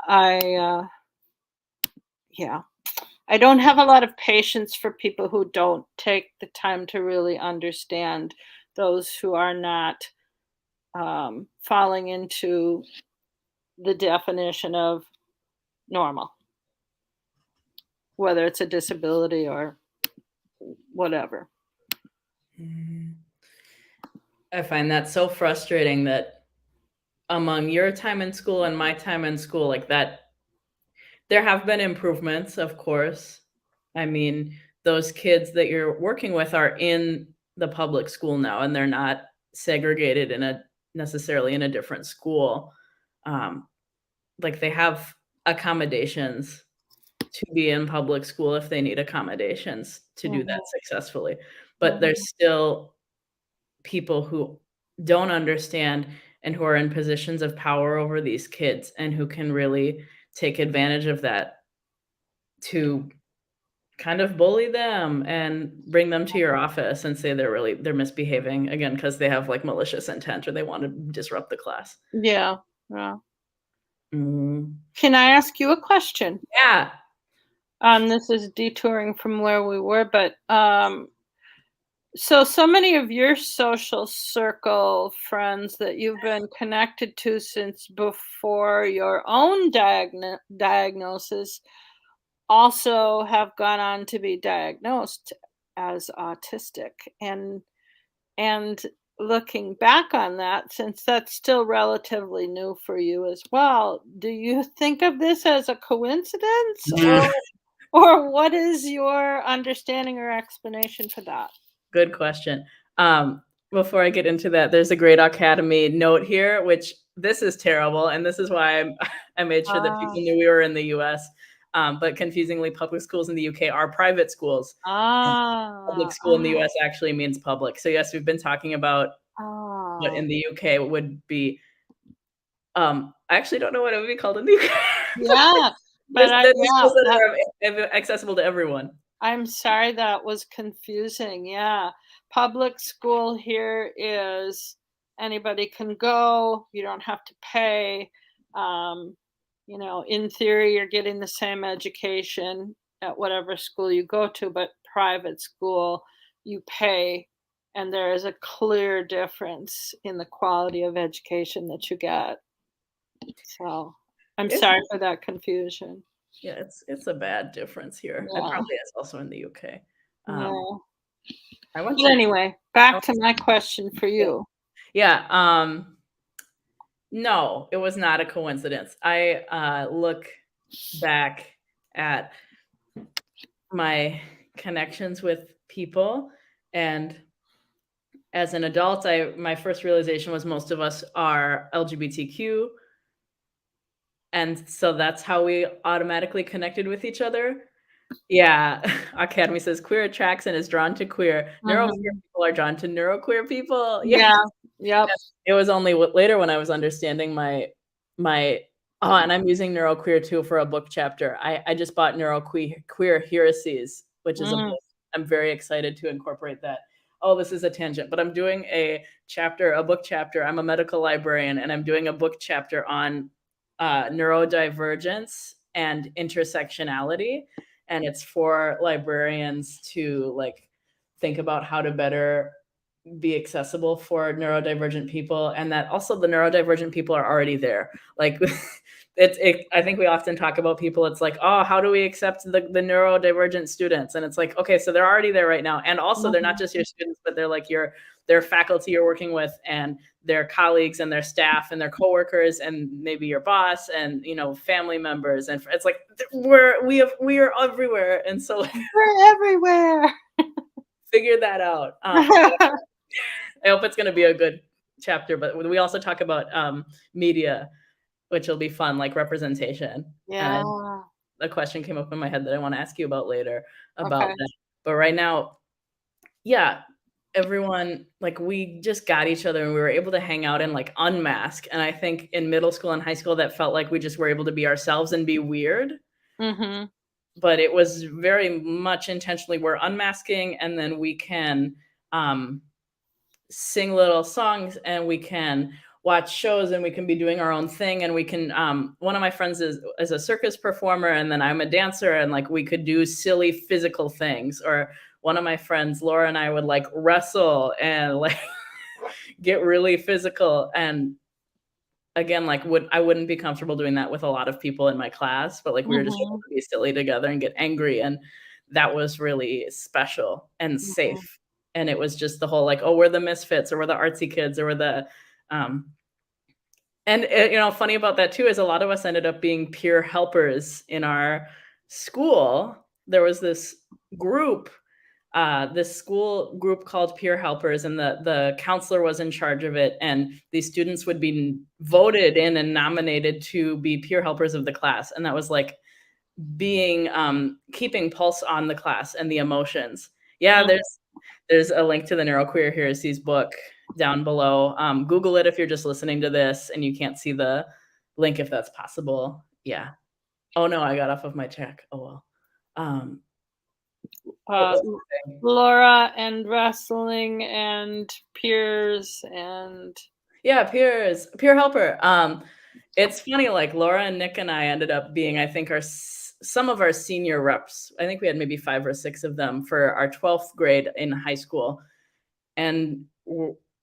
yeah, I don't have a lot of patience for people who don't take the time to really understand those who are not falling into the definition of normal, whether it's a disability or whatever. Mhm. I find that so frustrating that among your time in school and my time in school, like that, there have been improvements, of course. I mean, those kids that you're working with are in the public school now, and they're not segregated in a necessarily in a different school. Um, like they have accommodations to be in public school if they need accommodations to do that Mhm, successfully. But mhm. there's still people who don't understand and who are in positions of power over these kids and who can really take advantage of that to kind of bully them and bring them to your office and say they're misbehaving again because they have, like, malicious intent or they wanna disrupt the class. Yeah, yeah. Mhm. Can I ask you a question? Yeah. This is detouring from where we were, but so many of your social circle friends that you've been connected to since before your own diagnosis also have gone on to be diagnosed as autistic, and looking back on that, since that's still relatively new for you as well, do you think of this as a coincidence, Mm. or what is your understanding or explanation for that? Good question. Um, Before I get into that, there's a great Aucademy note here, which this is terrible, and this is why I made sure that Ah, people knew we were in the US, but confusingly, public schools in the UK are private schools, and public ah, school in the ah, US actually means public. So, yes, we've been talking about what ah. in the UK would be, I actually don't know what it would be called in the UK. Yeah, but There's the yeah, schools that that are accessible to everyone. I'm sorry that was confusing, yeah. Public school here is anybody can go, you don't have to pay. Um, in theory, you're getting the same education at whatever school you go to, but private school, you pay, and there is a clear difference in the quality of education that you get. So, I'm It's sorry for that confusion. Yeah, it's a bad difference here. It Yeah, probably is also in the UK. Um, yeah. I went But to anyway, I back went to my question for Yeah. you. Yeah, no, it was not a coincidence. I, look back at my connections with people, and as an adult, I my first realization was most of us are LGBTQ, and so that's how we automatically connected with each other. Yeah, Academy says queer attracts and is drawn to queer. Neuroqueer Mhm. people are drawn to neuroqueer people. Yeah, Yeah. Yep. it was only later when I was understanding my and I'm using neuroqueer too for a book chapter. I just bought queer heresies, which is a Mm. book. I'm very excited to incorporate that. Oh, this is a tangent, but I'm doing a book chapter. I'm a medical librarian, and I'm doing a book chapter on neurodivergence and intersectionality, and it's for librarians to like think about how to better be accessible for neurodivergent people, and that also the neurodivergent people are already there. Like I think we often talk about people, it's like, oh, how do we accept the neurodivergent students? And it's like, okay, so they're already there right now. And also they're not Mhm. just your students, but they're like their faculty you're working with and their colleagues and their staff and their coworkers and maybe your boss and family members. And it's like we are everywhere. And so We're everywhere. figure that out. I hope it's gonna be a good chapter, but we also talk about, media, which will be fun, like representation, and Yeah. a question came up in my head that I wanna ask you about later about Okay. that. But right now, yeah, everyone like, we just got each other and we were able to hang out and, like, unmask, and I think in middle school and high school, that felt like we just were able to be ourselves and be weird. Mhm. but it was very much intentionally, we're unmasking, and then we can um, sing little songs, and we can watch shows, and we can be doing our own thing, and we can one of my friends is a circus performer, and then I'm a dancer, and like we could do silly physical things. Or one of my friends, Laura, and I would like wrestle and like get really physical. And again, like I wouldn't be comfortable doing that with a lot of people in my class, but like we were just able Mhm. to be silly together and get angry, and that was really special and Mhm. safe. And it was just the whole like, oh, we're the misfits, or we're the artsy kids, or we're the um and funny about that too is a lot of us ended up being peer helpers in our school. There was group this school group called peer helpers, and the counselor was in charge of it, and these students would be voted in and nominated to be peer helpers of the class. And that was like being keeping pulse on the class and the emotions. Yeah, Mhm. there's a link to the Neuroqueer Heresies book down below. Google it if you're just listening to this and you can't see the link, if that's possible. Yeah. Oh no, I got off of my check. Oh well. Um, what Uh, was I saying? Laura and wrestling and peers and Yeah, peer helper. It's funny, like Laura and Nick and I ended up being, I think, some of our senior reps. I think we had maybe 5 or 6 of them for our 12th grade in high school, and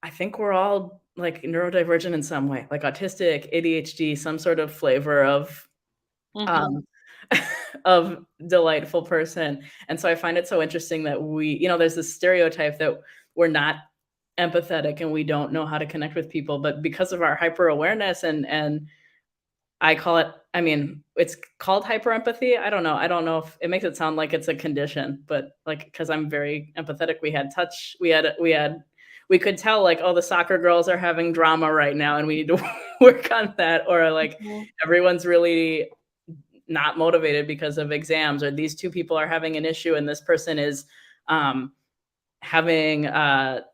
I think we're all like neurodivergent in some way, like autistic, ADHD, some sort of flavor Mhm. um, of delightful person. And so I find it so interesting that there's this stereotype that we're not empathetic and we don't know how to connect with people, but because of our hyper awareness and I call it, I mean, it's called hyper empathy. I don't know if it makes it sound like it's a condition, but like because I'm very empathetic, we had touch, we could tell like, oh, the soccer girls are having drama right now and we need to work on that. Or like Mhm. everyone's really not motivated because of exams, or these two people are having an issue and this person is um having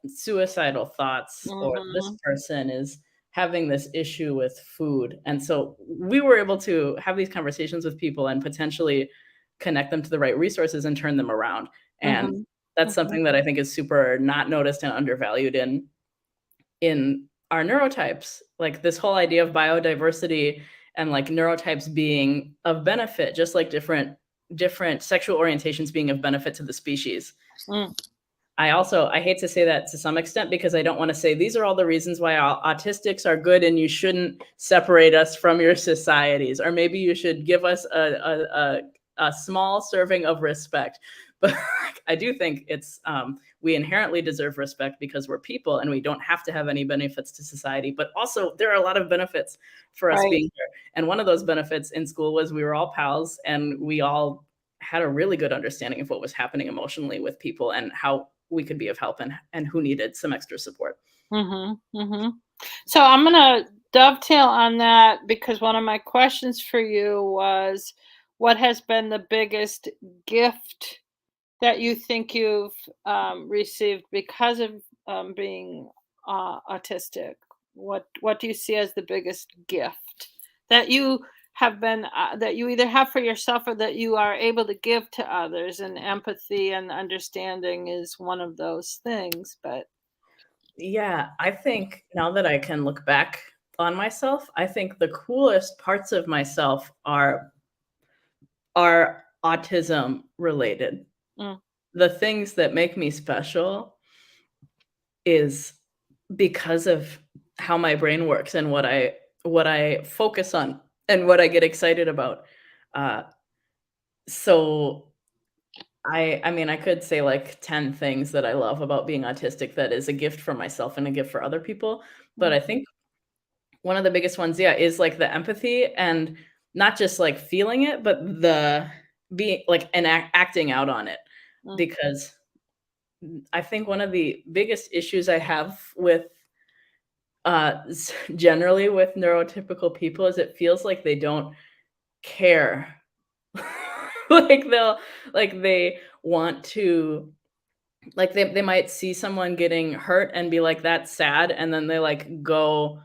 suicidal thoughts, or this Mhm. person is having this issue with food. And so we were able to have these conversations with people and potentially connect them to the right resources and turn them around. And Mhm. that's Mhm. something that I think is super not noticed and undervalued in our neurotypes. Like this whole idea of biodiversity and like neurotypes being of benefit, just like different sexual orientations being of benefit to the species. Mm. I hate to say that to some extent, because I don't wanna say these are all the reasons why autistics are good and you shouldn't separate us from your societies, or maybe you should give us a small serving of respect. But I do think we inherently deserve respect because we're people and we don't have to have any benefits to society, but also there are a lot of benefits for us Right. being here. And one of those benefits in school was we were all pals and we all had a really good understanding of what was happening emotionally with people and how we could be of help, and who needed some extra support. Mhm. Mhm. So I'm gonna dovetail on that because one of my questions for you was, what has been the biggest gift that you think you've received because of being autistic? What do you see as the biggest gift that you have been that you either have for yourself or that you are able to give to others? And empathy and understanding is one of those things. But Yeah, I think now that I can look back on myself, I think the coolest parts of myself are autism related. mm, The things that make me special is because of how my brain works and what I focus on and what I get excited about. Uh, so I mean, I could say like 10 things that I love about being autistic that is a gift for myself and a gift for other people, but mm, I think one of the biggest ones, yeah, is like the empathy, and not just like feeling it, but the being like and acting out on it. mm, Because I think one of the biggest issues I have with generally with neurotypical people is it feels like they don't care. Like they want to, like they might see someone getting hurt and be like, "That's sad," and then they, like, go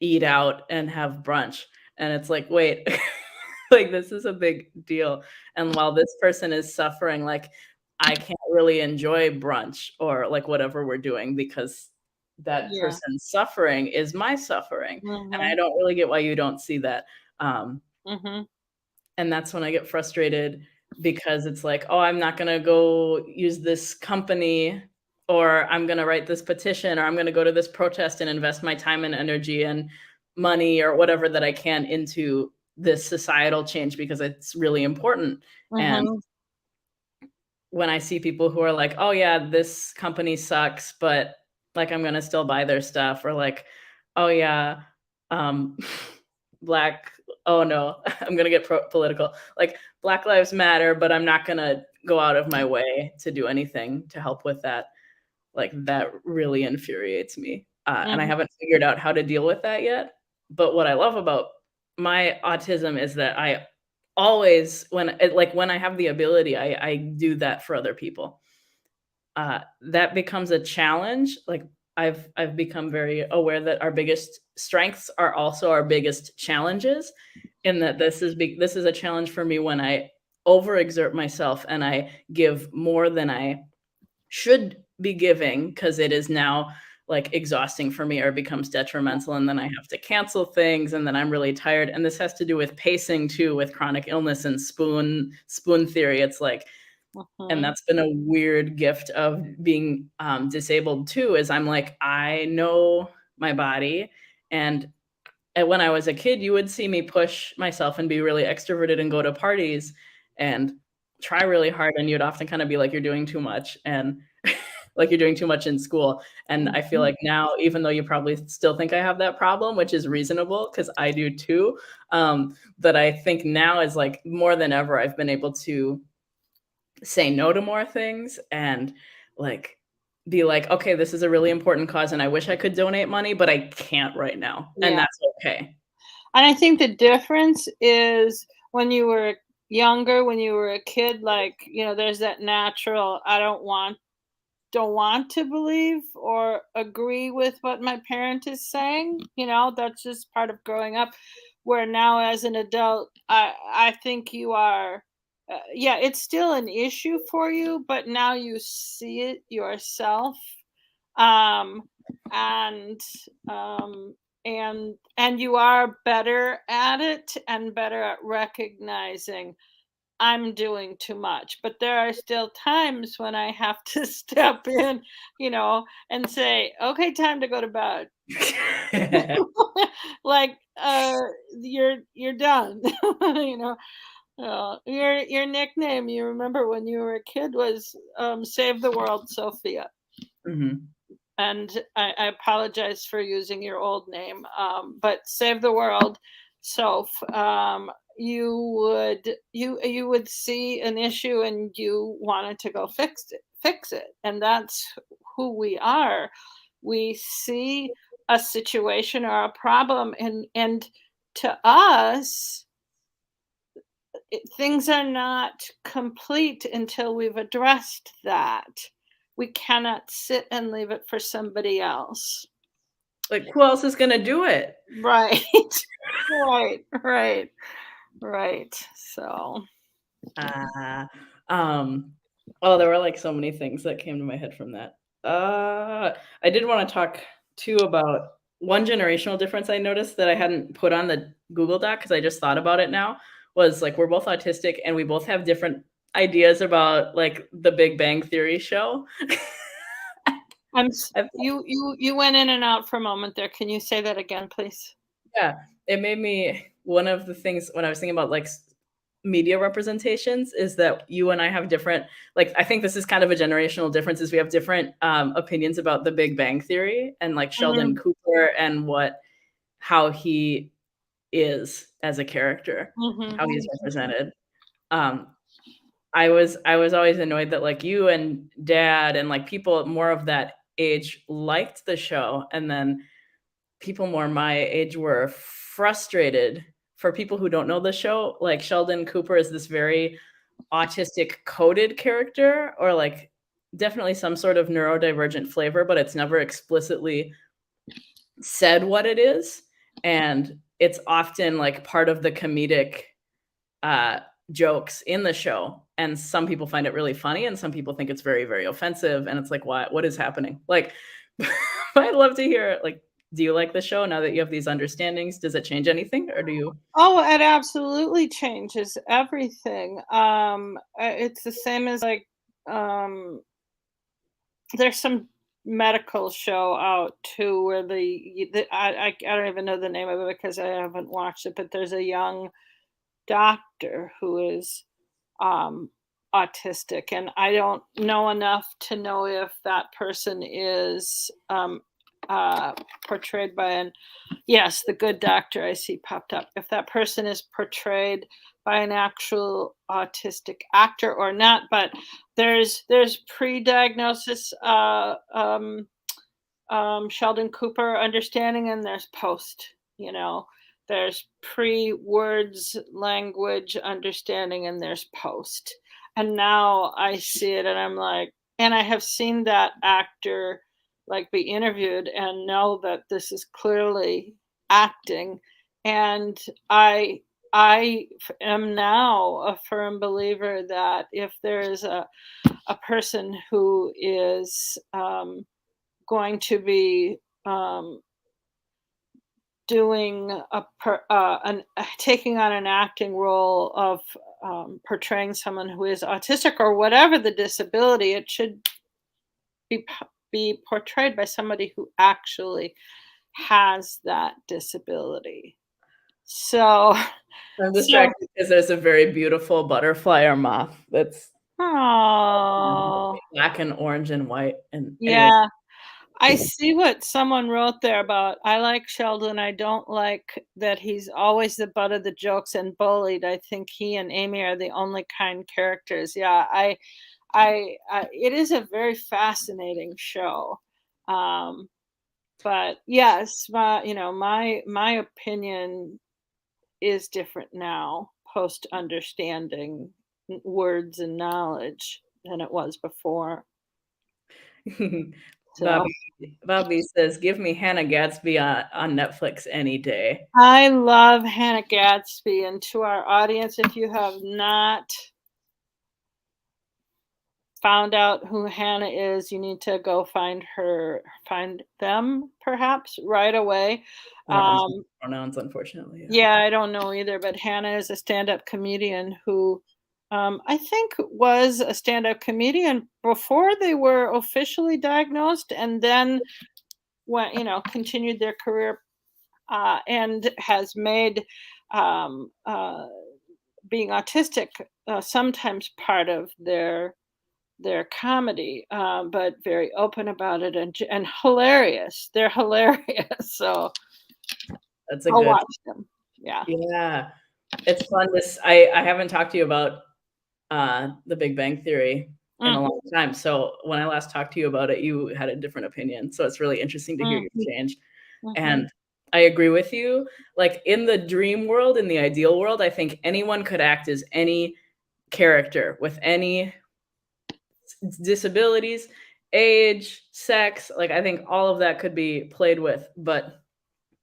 eat out and have brunch, and it's like, "Wait." Like, this is a big deal, and while this person is suffering, like, I can't really enjoy brunch or, like, whatever we're doing because that Yeah. person's suffering is my suffering, and I Mhm. don't really get why you don't see that, um, Mhm. and that's when I get frustrated because it's like, "Oh, I'm not gonna go use this company, or I'm gonna write this petition, or I'm gonna go to this protest and invest my time and energy and money or whatever that I can into this societal change because it's really important." And Mhm. when I see people who are like, "Oh, yeah, this company sucks, but, like, I'm gonna still buy their stuff," or like, "Oh, yeah, um, black oh, no, I'm gonna get political. Like, Black Lives Matter, but I'm not gonna go out of my way to do anything to help with that." Like, that really infuriates me, and I Mhm. haven't figured out how to deal with that yet, but what I love about my autism is that I always when I have the ability, I do that for other people. That becomes a challenge, like, I've become very aware that our biggest strengths are also our biggest challenges, and that this is a challenge for me when I overexert myself and I give more than I should be giving because it is now, like, exhausting for me or becomes detrimental, and then I have to cancel things, and then I'm really tired, and this has to do with pacing too, with chronic illness and spoon theory. It's like and Mhm. that's been a weird gift of being, disabled too, is I'm like, I know my body, and when I was a kid, you would see me push myself and be really extroverted and go to parties and try really hard, and you'd often kinda be like, "You're doing too much," and like, "You're doing too much in school," and I feel Mhm. like now, even though you probably still think I have that problem, which is reasonable because I do too, that I think now is, like, more than ever, I've been able to say no to more things and, like, be like, "Okay, this is a really important cause, and I wish I could donate money, but I can't right now," and Yeah. that's okay. And I think the difference is when you were younger, when you were a kid, like, there's that natural, I don't want to believe or agree with what my parent is saying. That's just part of growing up. Where now, as an adult, I think you are. Yeah, it's still an issue for you, but now you see it yourself, um, and um, and you are better at it and better at recognizing I'm doing too much, but there are still times when I have to step in, and say, "Okay, time to go to bed." Like, you're done. You know? Your nickname, you remember when you were a kid, was, Save the World Sophia, Mhm. and I apologize for using your old name, but Save the World Soph. You would see an issue and you wanted to go fix it, and that's who we are. We see a situation or a problem, and to us, things are not complete until we've addressed that. We cannot sit and leave it for somebody else. Like, who else is gonna do it? Right. Right, right, right. So, Ah, um, oh, there were, like, so many things that came to my head from that. I did wanna talk too about one generational difference I noticed that I hadn't put on the Google Doc because I just thought about it now, was, like, we're both autistic and we both have different ideas about, like, the Big Bang Theory show. I've you went in and out for a moment there. Can you say that again, please? Yeah, it made me one of the things when I was thinking about, like, media representations is that you and I have different like, I think this is kind of a generational difference is we have different, opinions about The Big Bang Theory and, like, Sheldon Mhm, Cooper and how he is as a character, mhm, how he's represented. Um, I was always annoyed that, like, you and dad and, like, people more of that age liked the show, and then people more my age were frustrated. For people who don't know the show, like, Sheldon Cooper is this very autistic coded character or, like, definitely some sort of neurodivergent flavor, but it's never explicitly said what it is, and it's often, like, part of the comedic, jokes in the show, and some people find it really funny, and some people think it's very, very offensive, and it's like, what is happening? Like, I'd love to hear, like, do you like the show now that you have these understandings? Does it change anything, or do you? Oh, it absolutely changes everything. It's the same as like, um, there's some medical show out too where I don't even know the name of it because I haven't watched it, but there's a young doctor who is um, autistic, and I don't know enough to know if that person is uh, portrayed by an yes, the good doctor I see popped up. If that person is portrayed by an actual autistic actor or not, but there's pre-diagnosis Sheldon Cooper understanding, and there's post. You know, there's pre-words language understanding, and there's post. And now I see it, and I'm like, and I have seen that actor like be interviewed and know that this is clearly acting. And am now a firm believer that if there is a person who is going to be doing taking on an acting role of portraying someone who is autistic or whatever the disability, it should be portrayed by somebody who actually has that disability. So, I'm so distracted because there's a very beautiful butterfly or moth that's oh black and orange and white. And anyways, yeah. I see what someone wrote there about, "I like Sheldon, I don't like that he's always the butt of the jokes and bullied. I think he and Amy are the only kind characters." Yeah, I it is a very fascinating show. Um, but yes, my opinion is different now, post understanding words and knowledge than it was before. So Bobby Bobby says, "Give me Hannah Gadsby on Netflix any day." I love Hannah Gadsby, and to our audience, if you have not found out who Hannah is, you need to go find them perhaps right away. I don't understand Um, pronouns, unfortunately, yeah. yeah, I don't know either, but Hannah is a stand-up comedian who I think was a stand-up comedian before they were officially diagnosed, and then continued their career and has made um, uh, being autistic sometimes part of their comedy, but very open about it and hilarious. They're hilarious, so That's a I'll good. watch them. Yeah. Yeah. It's fun this I haven't talked to you about, The Big Bang Theory in a Mm, long time, so when I last talked to you about it, you had a different opinion, so it's really interesting to hear your mhm, change, mhm, and I agree with you. Like, in the dream world, in the ideal world, I think anyone could act as any character with any disabilities, age, sex, like, I think all of that could be played with, but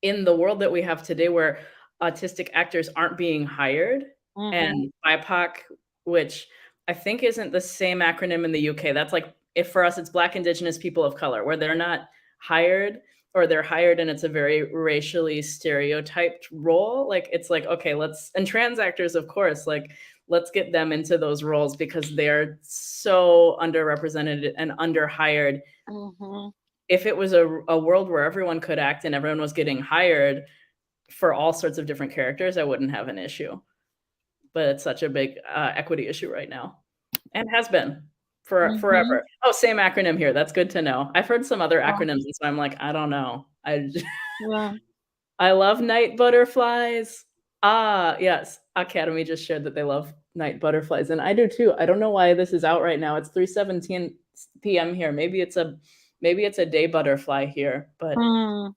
in the world that we have today where autistic actors aren't being hired, mhm, and BIPOC, which I think isn't the same acronym in the UK. That's like, if for us it's Black, Indigenous, People of Color, where they're not hired, or they're hired and it's a very racially stereotyped role. Like, it's like, okay, let's, and trans actors, of course, like, let's get them into those roles because they're so underrepresented and underhired. mhm. If it was a world where everyone could act and everyone was getting hired for all sorts of different characters, I wouldn't have an issue. But it's such a big equity issue right now, and has been for Mhm. forever. Oh, same acronym here. That's good to know. I've heard some other Oh, acronyms, and so I'm like, I don't know. yeah. I love night butterflies. Ah, yes. Aucademy just shared that they love night butterflies, and I do too. I don't know why this is out right now. It's 3:17 p.m. here. Maybe it's a day butterfly here, but Mm.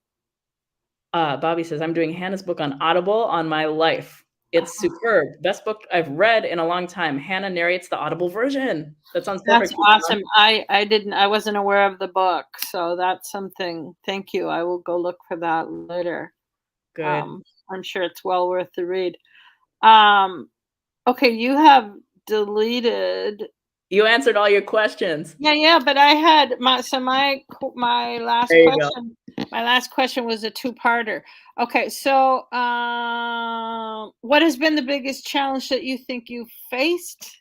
Bobby says, I'm doing Hannah's book on Audible on my life. It's superb. Best book I've read in a long time. Hannah narrates the Audible version. That sounds That's perfect. awesome. I wasn't aware of the book, so that's something. Thank you. I will go look for that later. Good. I'm sure it's well worth the read. Um, Okay, you have deleted. You answered all your questions. Yeah, yeah, but I had my There you go. my last question was a two-parter. Okay, so, what has been the biggest challenge that you think you faced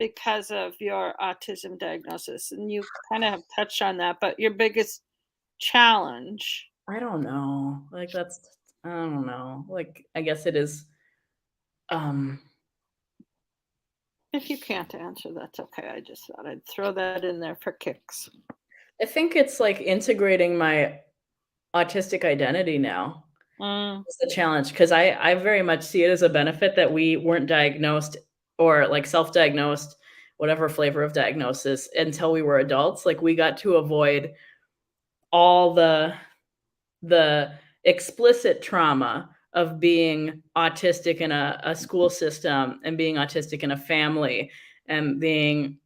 because of your autism diagnosis? And you kind of have touched on that, but your biggest challenge? I don't know. Like, I don't know. Like, I guess it is, um If you can't answer, that's okay. I just thought I'd throw that in there for kicks. I think it's, like, integrating my autistic identity now Mm, is the challenge because I very much see it as a benefit that we weren't diagnosed or, like, self-diagnosed, whatever flavor of diagnosis, until we were adults. Like, we got to avoid all the explicit trauma of being autistic in a school system and being autistic in a family and being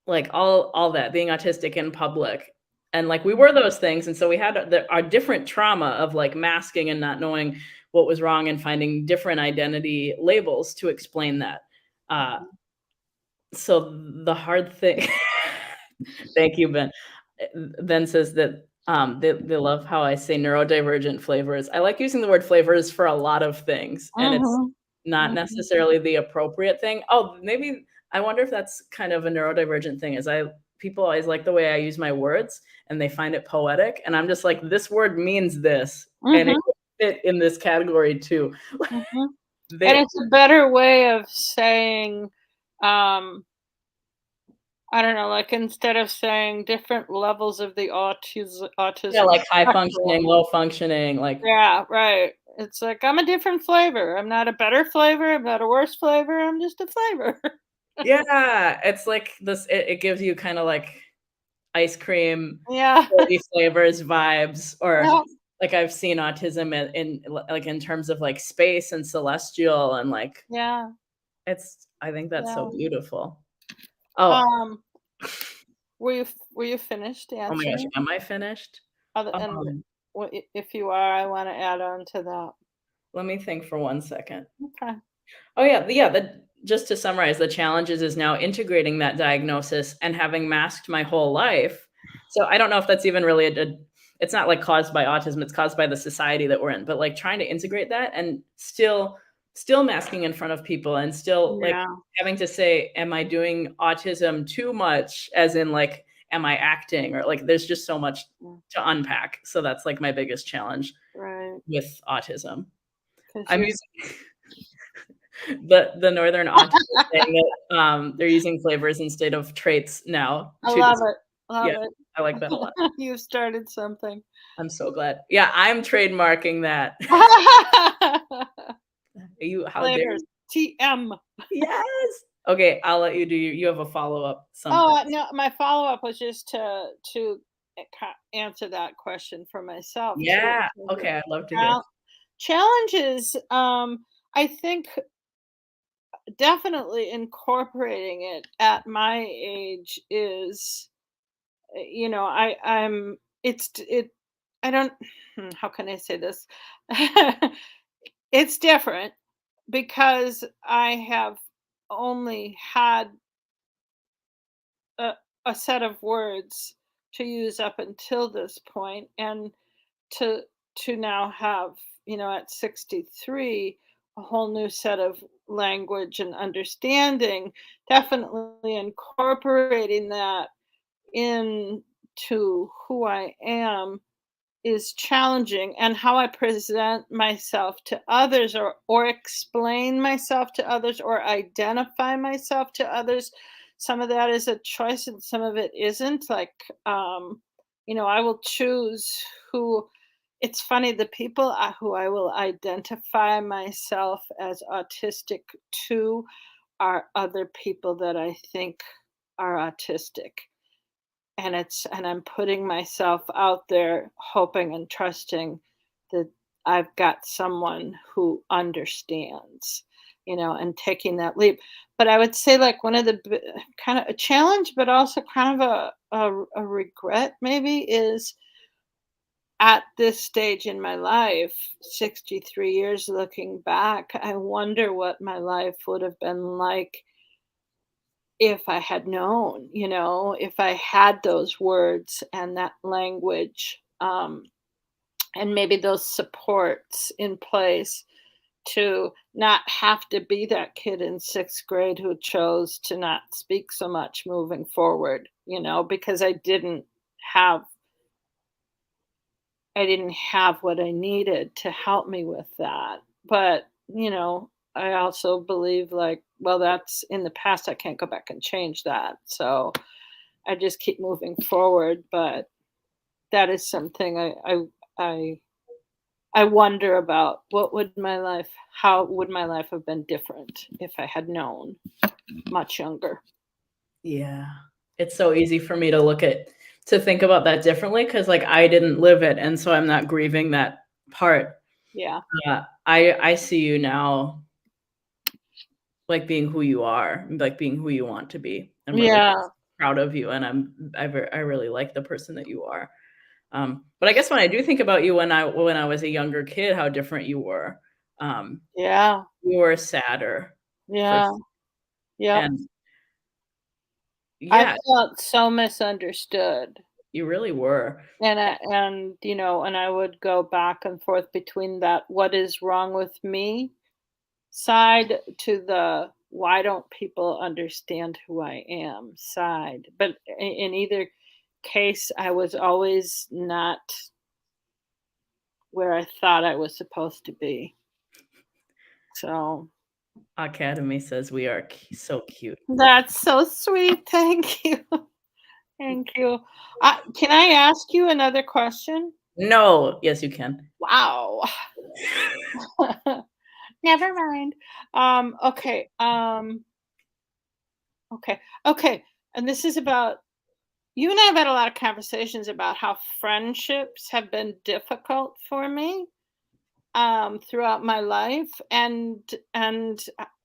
like all that, being autistic in public. And like we were those things. And so we had our different trauma of like masking and not knowing what was wrong and finding different identity labels to explain that. Uh, so the hard thing, thank you, Ben. Ben says that they love how I say neurodivergent flavors. I like using the word flavors for a lot of things, and it's mhm, not mhm. necessarily the appropriate thing. Oh, maybe I wonder if that's kind of a neurodivergent thing. Is I people always like the way I use my words, and they find it poetic, and I'm just like, this word means this, and it Mhm, could fit in this category too. mhm. And They it's a better way of saying, um, I don't know, like, instead of saying different levels of the yeah, autism like high functioning, spectrum. low functioning, like Yeah, right. It's like, I'm a different flavor. I'm not a better flavor, I'm not a worse flavor, I'm just a flavor. yeah, it's like this. It gives you kind of like ice cream, Yeah. fruity flavors vibes, or Yeah, like I've seen autism like in terms of like space and celestial and like yeah, it's I think that's so yeah. beautiful. Oh, Um, were you finished oh my gosh, answering? am I finished? Other and Um, if you are, I wanna add on to that. Let me think for 1 second. Okay. Oh yeah, just to summarize, the challenges is now integrating that diagnosis and having masked my whole life. So I don't know if that's even really it's not like caused by autism, it's caused by the society that we're in, but like trying to integrate that and still masking in front of people and still like Yeah. having to say, am I doing autism too much? As in like, am I acting? Or like there's just so much Yeah, to unpack. So that's like my biggest challenge right. with autism. 'Cause I'm you're using the Northern Autism saying that, they're using flavors instead of traits now I to love des it, yeah, love it. I like that a lot. You've started something. I'm so glad. Yeah, I'm trademarking that. You how dare Flavors, you? TM. Yes! Okay, I'll let you do you have a follow-up something. Oh, no, my follow-up was just to answer that question for myself too, Yeah, in terms of okay, I'd love to hear. chal challenges, I think definitely incorporating it at my age is, I'm it's it I don't how can I say this? It's different because I have only had a, a set of words to use up until this point, and to now have, at 63, a whole new set of language and understanding, definitely incorporating that into who I am is challenging, and how I present myself to others, or explain myself to others, or identify myself to others. Some of that is a choice and some of it isn't. Like, I will choose who. It's funny, the people who I will identify myself as autistic to are other people that I think are autistic, and I'm putting myself out there hoping and trusting that I've got someone who understands, and taking that leap. But I would say, like, one of the kind of a challenge, but also kind of a regret maybe, is at this stage in my life, 63 years looking back, I wonder what my life would have been like if I had known, if I had those words and that language, and maybe those supports in place to not have to be that kid in 6th grade who chose to not speak so much moving forward, because have I didn't have what I needed to help me with that. But, I also believe like, well, that's in the past. I can't go back and change that. So I just keep moving forward. But that is something I I wonder about. How would my life have been different if I had known much younger? Yeah. It's so easy for me to think about that differently because, like, I didn't live it, and so I'm not grieving that part. Yeah. I see you now, like, being who you are, like, being who you want to be. I'm really Yeah. proud of you, and I really like the person that you are. But I guess when I do think about you when I was a younger kid, how different you were. Um, Yeah. you were sadder for Yeah. Yep. and I yeah, felt so misunderstood. you really were. And I would go back and forth between that what is wrong with me side to the why don't people understand who I am side. But in either case, I was always not where I thought I was supposed to be. So Aucademy says we are so cute. that's so sweet. Thank you. Thank you. Can I ask you another question? No, yes, you can. Wow. Never mind. Okay. Okay. Okay. And this is about you and I have had a lot of conversations about how friendships have been difficult for me throughout my life and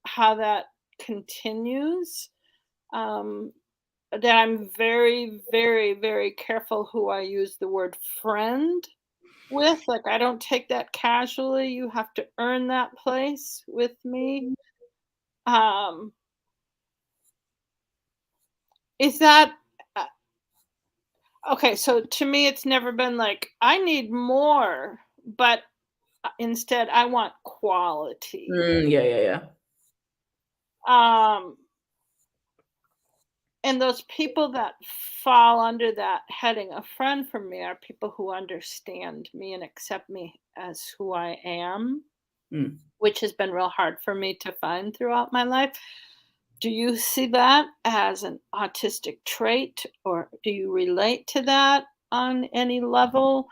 how that continues. Um, that I'm very, very, very careful who I use the word friend with. Like I don't take that casually. You have to earn that place with me. Um, is that uh, okay? So to me, it's never been like I need more, but instead, I want quality. Yeah, yeah, yeah. Um, and those people that fall under that heading, a friend for me, are people who understand me and accept me as who I am, Mm. which has been real hard for me to find throughout my life. Do you see that as an autistic trait, or do you relate to that on any level?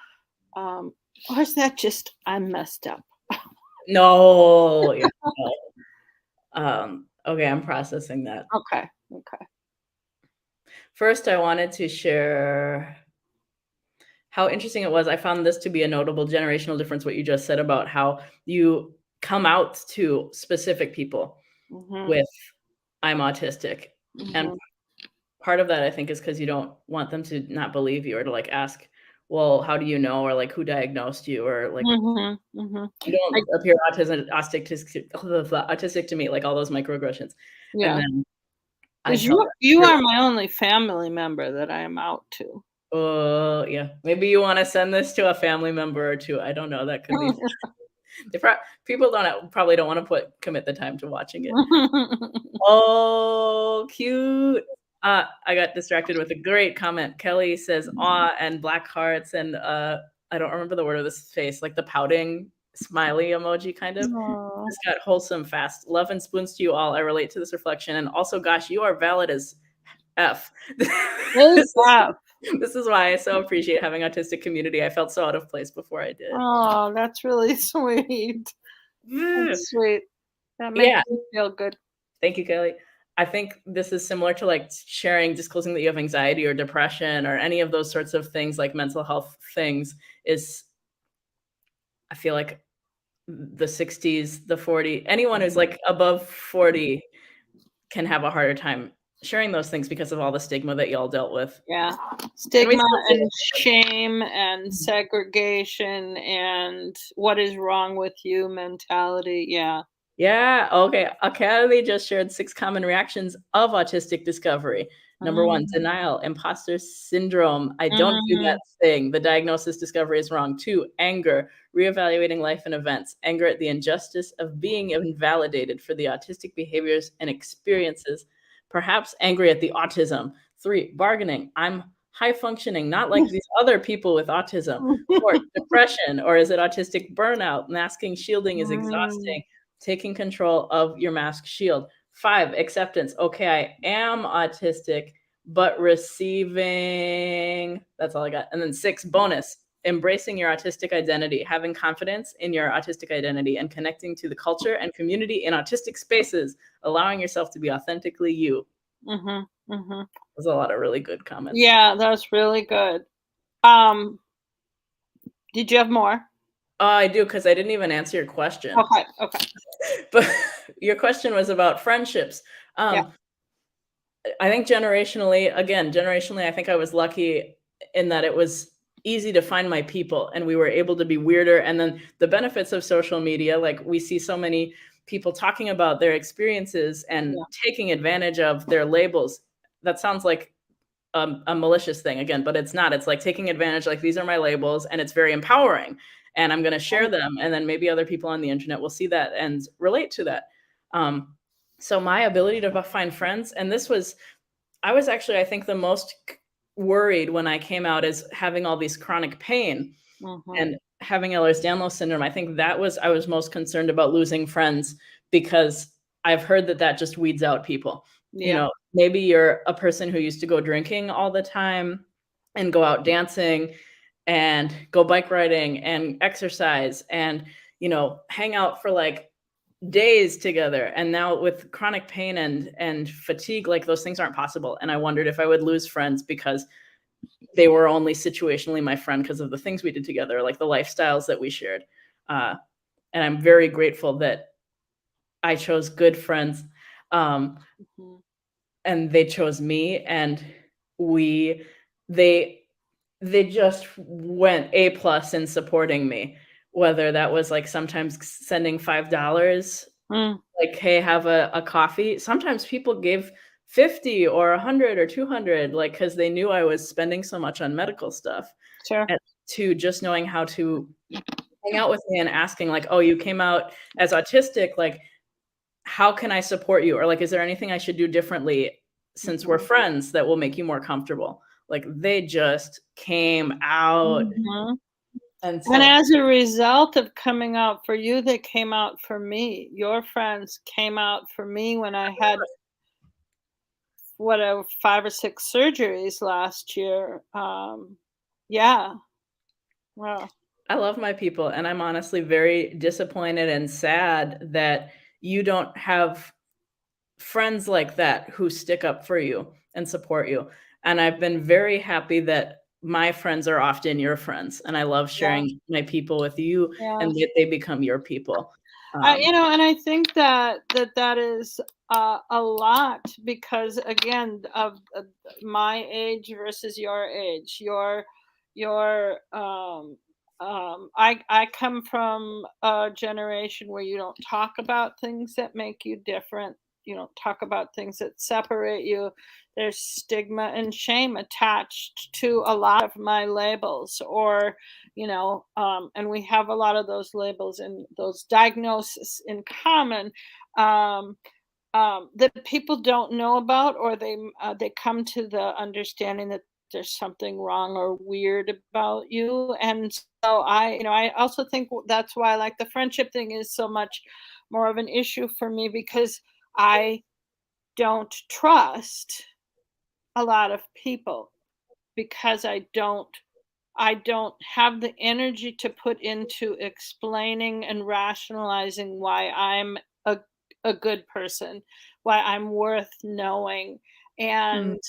Um, or is that just I'm messed up? No, yeah, no. Okay, I'm processing that. Okay, okay. First, I wanted to share how interesting it was. I found this to be a notable generational difference, what you just said about how you come out to specific people Mhm, with "I'm autistic," and mhm, part of that, I think, is because you don't want them to not believe you or to, like, ask, "Well, how do you know?" Or, like, "Who diagnosed you?" Or, like, mhm, mhm. "You I don't appear autistic to me," like, all those microaggressions, and Yeah, then I 'cause tell you them, are my only family member that I am out to. "Oh, yeah, maybe you wanna send this to a family member or 2." I don't know, that could be they people probably don't wanna commit the time to watching it. Oh, cute. I got distracted with a great comment. Kelly says, "Aw," and black hearts and, I don't remember the word of this face, like the pouting smiley emoji kind of. Aw. Just got wholesome fast. Love and spoons to you all. I relate to this reflection, and also, gosh, you are valid as F. This is ASAP. this is why I so appreciate having autistic community. I felt so out of place before I did. Oh, that's really sweet. Yeah. That's sweet. That makes Yeah. me feel good. Thank you, Kelly. I think this is similar to like disclosing that you have anxiety or depression or any of those sorts of things, like mental health things, is I feel like the 60s, the 40, anyone who's like above 40 can have a harder time sharing those things because of all the stigma that y'all dealt with. Yeah. And we Stigma still and do. shame and Mhm. segregation and what is wrong with you mentality. Yeah. Yeah, okay. Aucademy just shared 6 common reactions of autistic discovery. Number 1, Mm, denial, imposter syndrome. I don't do that mm, thing. The diagnosis discovery is wrong. 2, anger, reevaluating life and events. Anger at the injustice of being invalidated for the autistic behaviors and experiences. Perhaps angry at the autism. 3, bargaining. I'm high functioning, not like these other people with autism. 4, depression, or is it autistic burnout? Masking, shielding is mm, exhausting. Taking control of your mask shield. 5, acceptance. Okay, I am autistic, but receiving that's all I got. And then 6, bonus. Embracing your autistic identity, having confidence in your autistic identity, and connecting to the culture and community in autistic spaces, allowing yourself to be authentically you. mhm, mhm. There's a lot of really good comments. Yeah, that's really good. Um, did you have more? I do, because I didn't even answer your question. Okay, okay. But your question was about friendships. Yeah. Um, I think generationally, I think I was lucky in that it was easy to find my people and we were able to be weirder. And then the benefits of social media, like we see so many people talking about their experiences and Yeah. taking advantage of their labels. That sounds like a malicious thing again, but it's not. It's like taking advantage, like these are my labels, and it's very empowering. And I'm going to share Right. them, and then maybe other people on the internet will see that and relate to that. Um, so my ability to find friends, and this was I was actually, I think, the most worried when I came out as having all these chronic pain Mhm. and having Ehlers-Danlos syndrome. I think that was I was most concerned about losing friends because I've heard that that just weeds out people. You Yeah. know, maybe you're a person who used to go drinking all the time and go out dancing and go bike riding and exercise and, hang out for like days together, and now with chronic pain and fatigue, like those things aren't possible, and I wondered if I would lose friends because they were only situationally my friend because of the things we did together, like the lifestyles that we shared. uh, and I'm very grateful that I chose good friends, um, Mhm. and they chose me, and we they they just went A plus in supporting me, whether that was like sometimes sending $5, Mm, like, "Hey, have a coffee." Sometimes people gave 50 or 100 or 200, like, because they knew I was spending so much on medical stuff, sure. and to just knowing how to hang out with me and asking, like, "Oh, you came out as autistic, like, how can I support you?" Or, like, "Is there anything I should do differently since we're Mhm. friends that will make you more comfortable?" Like, they just came out, Mhm. and And so as a result of coming out for you, they came out for me. Your friends came out for me when I had whatever 5 or 6 surgeries last year. Yeah. Wow. I love my people, and I'm honestly very disappointed and sad that you don't have friends like that who stick up for you and support you. And I've been very happy that my friends are often your friends, and I love Yeah, sharing my people with you yeah. and that they become your people. You know, and I think that is a lot because again of my age versus your age. I come from a generation where you don't talk about things that make you different. You don't talk about things that separate you. There's stigma and shame attached to a lot of my labels, or and we have a lot of those labels and those diagnoses in common, um, that people don't know about, or they come to the understanding that there's something wrong or weird about you. And so I also think that's why, like, the friendship thing is so much more of an issue for me, because I don't trust a lot of people, because I don't have the energy to put into explaining and rationalizing why I'm a a good person, why I'm worth knowing. Mm, And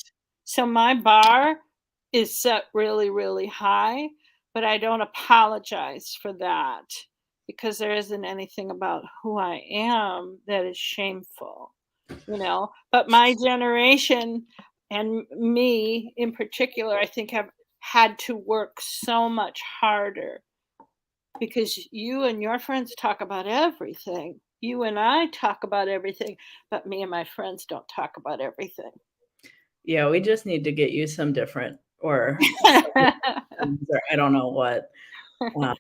so my bar is set really, really high, but I don't apologize for that, because there isn't anything about who I am that is shameful. But my generation and me in particular, I think have had to work so much harder because you and your friends talk about everything. You and I talk about everything, but me and my friends don't talk about everything. Yeah, we just need to get you some different or or I don't know what. Um,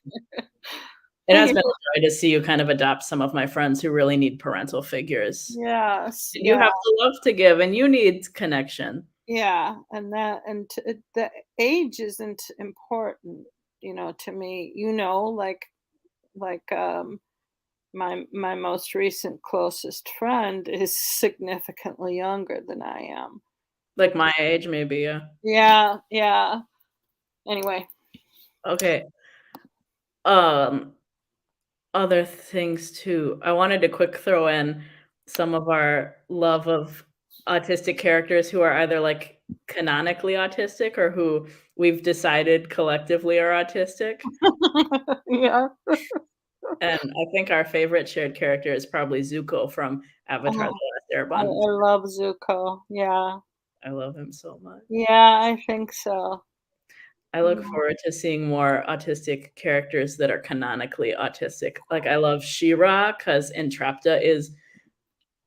it I has hear been you. a joy to see you kind of adopt some of my friends who really need parental figures. Yes, And you yeah, have the love to give, and you need connection. yeah, the age isn't important, to me. My most recent closest friend is significantly younger than I am. Like my age, maybe, yeah. Yeah, yeah. Anyway. Okay. Um, Other things too. I wanted to quick throw in some of our love of autistic characters who are either, like, canonically autistic or who we've decided collectively are autistic, Yeah. and I think our favorite shared character is probably Zuko from Avatar: Oh, The Last I Airbender. love Zuko. Yeah. I love him so much. Yeah, I think so. I look Yeah. forward to seeing more autistic characters that are canonically autistic. Like, I love She-Ra 'cause Entrapta is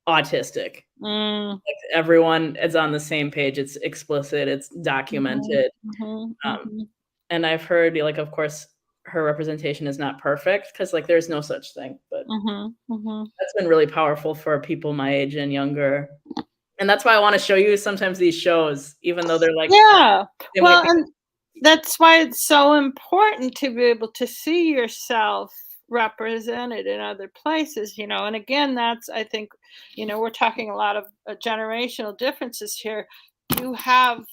autistic. Mm. Like, everyone is on the same page, it's explicit, it's Mhm, documented, mhm, um, mhm, and I've heard, like, of course, her representation is not perfect because, like, there's no such thing, but mhm, mhm. that's been really powerful for people my age and younger, and that's why I wanna show you sometimes these shows, even though they're, like Yeah. they might Well, be and that's why it's so important to be able to see yourself represented in other places, and again, that's I think, we're talking a lot of generational differences here. You have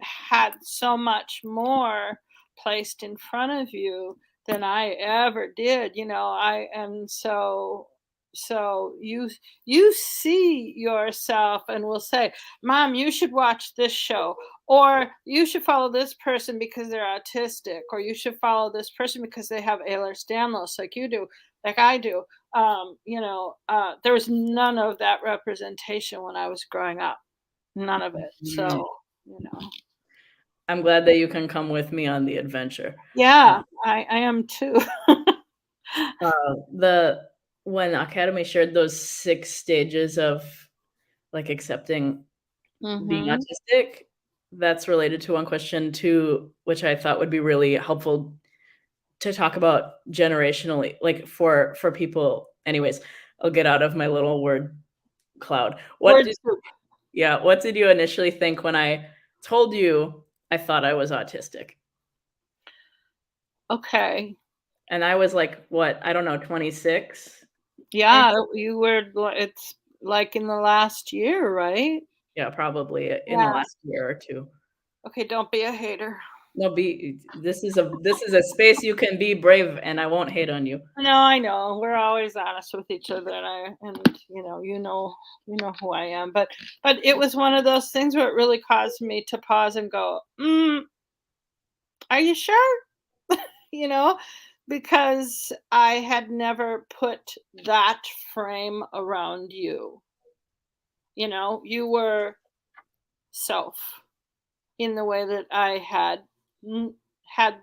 had so much more placed in front of you than I ever did, I and so you see yourself and will say, "Mom, you should watch this show," or "You should follow this person because they're autistic," or "You should follow this person because they have ehlers-danlos like you do, like I do." There was none of that representation when I was growing up. None of it. Mm, So, you know. I'm glad that you can come with me on the adventure. Yeah, I am too. The when Aucademy shared those 6 stages of, like, accepting being Mhm. autistic, that's related to one question too, which I thought would be really helpful to talk about generationally, like, for people anyways, I'll get out of my little word cloud. Word soup. What did you initially think when I told you I thought I was autistic? Okay. And I was, like, what, I don't know, 26? Yeah, you were it's like in the last year, right? Yeah, probably in the Yeah. last year or 2. Okay, don't be a hater. No, be this is a space you can be brave, and I won't hate on you. No, I know. We're always honest with each other and you know who I am. But it was one of those things where it really caused me to pause and go, are you sure? you know, because I had never put that frame around you. You were self in the way that I had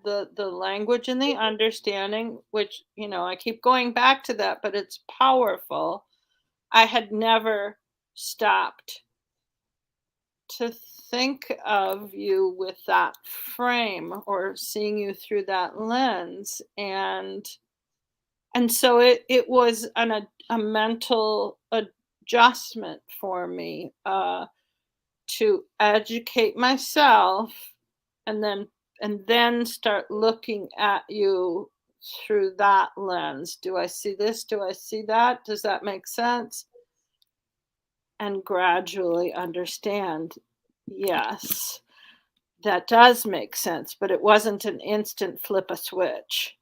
the language and the understanding, which I keep going back to that, but it's powerful. I had never stopped to think of you with that frame or seeing you through that lens and so it was a mental adjustment for me to educate myself and then start looking at you through that lens. Do I see this? Do I see that? Does that make sense? And gradually understand, yes, that does make sense, but it wasn't an instant flip a switch.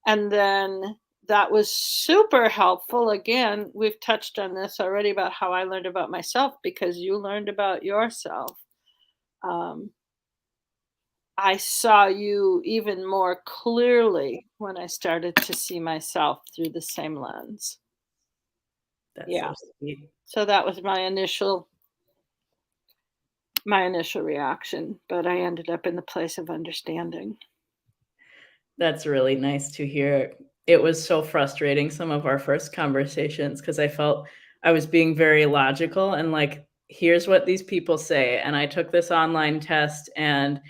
And then that was super helpful. Again, we've touched on this already about how I learned about myself because you learned about yourself. Um, I saw you even more clearly when I started to see myself through the same lens. That's so Yeah. sweet. So that was my initial reaction, but I ended up in the place of understanding. That's really nice to hear. It was so frustrating, some of our first conversations, because I felt I was being very logical and like, here's what these people say. And I took this online test and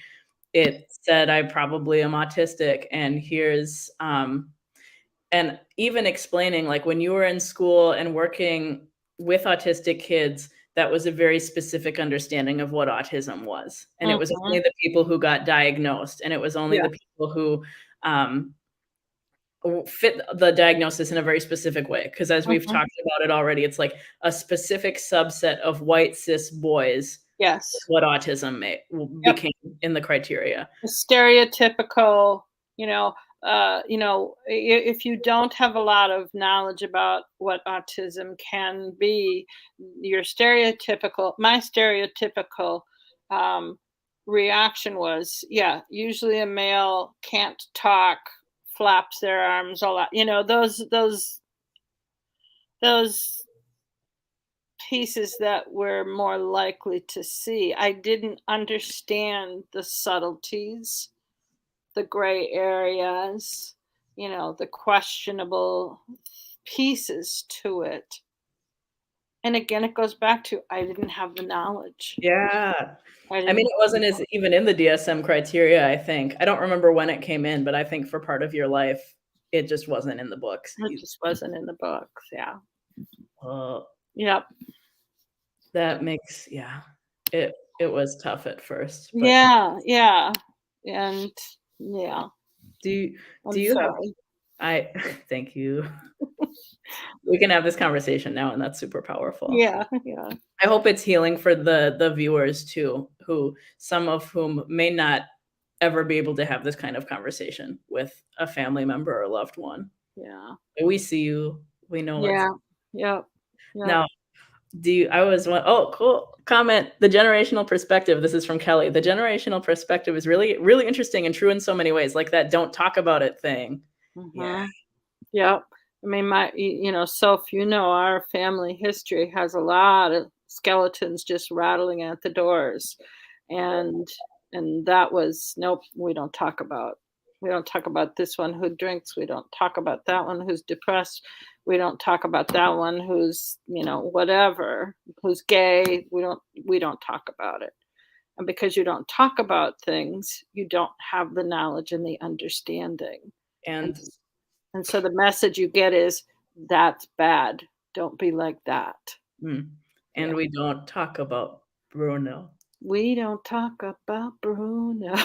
it said I probably am autistic. And here's, and even explaining like when you were in school and working with autistic kids, that was a very specific understanding of what autism was. And it was Mhm. only the people who got diagnosed, and it was only Yeah. the people who um, fit the diagnosis in a very specific way. Because as we've Mhm. talked about it already, it's like a specific subset of white cis boys is Yes. what autism Yep. became in the criteria. The stereotypical, if you don't have a lot of knowledge about what autism can be, my stereotypical um, reaction was, yeah, usually a male can't talk, flaps their arms a lot, those pieces that we're more likely to see. I didn't understand the subtleties, the gray areas, the questionable pieces to it. And again, it goes back to I didn't have the knowledge. Yeah. I I mean, didn't it have the wasn't as even in the DSM criteria, I think. I don't remember when it came in, but I think for part of your life, it just wasn't in the books. It just wasn't in the books. Yeah. Uh, Yep. that makes yeah. It was tough at first, but Yeah. Yeah. And yeah. do you do I'm you have sorry. I thank you. We can have this conversation now, and that's super powerful. Yeah. Yeah. I hope it's healing for the viewers too, who some of whom may not ever be able to have this kind of conversation with a family member or loved one. Yeah. We see you. We know what's Yeah. Yep. Yep. now. Do you? I was one. Oh, cool comment. The generational perspective. This is from Kelly. The generational perspective is really, really interesting and true in so many ways. Like that "don't talk about it" thing. Yeah. Mhm. Yep. I mean, Soph, our family history has a lot of skeletons just rattling at the doors. And that was nope, we don't talk about this one who drinks, we don't talk about that one who's depressed, we don't talk about that one who's, whatever, who's gay, we don't talk about it. And because you don't talk about things, you don't have the knowledge and the understanding. And And and so the message you get is, "That's bad. Don't be like that." mm, Yeah. and we don't talk about Bruno. We don't talk about Bruno.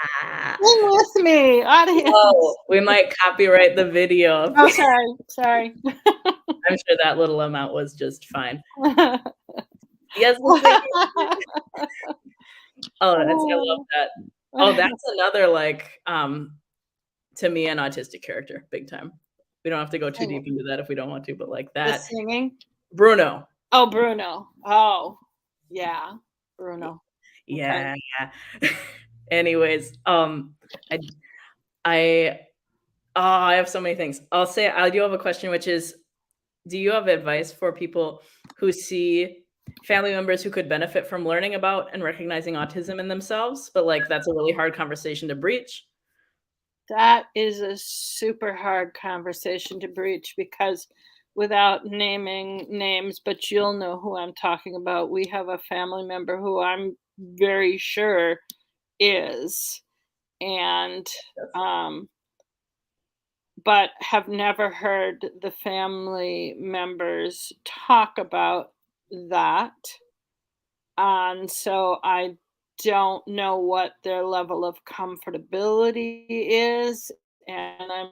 Ah. Sing with me, Whoa, audience. we might copyright the video. Oh, sorry, sorry. I'm sure that little amount was just fine. Yes, the same. Oh, that's I love Oh. that. Oh, that's another, like, to me, an autistic character, big time. We don't have to go too Sing deep into that if we don't want to, but, like, the that singing? Bruno. Oh, Bruno. Oh, yeah, Bruno. Okay. Yeah. Anyways, I I I have so many things. I do have a question, which is, do you have advice for people who see family members who could benefit from learning about and recognizing autism in themselves, but, like, that's a really hard conversation to breach? That is a super hard conversation to breach because without naming names, but you'll know who I'm talking about, we have a family member who I'm very sure is, and, That's um, but have never heard the family members talk about that. And so I don't know what their level of comfortability is, and I'm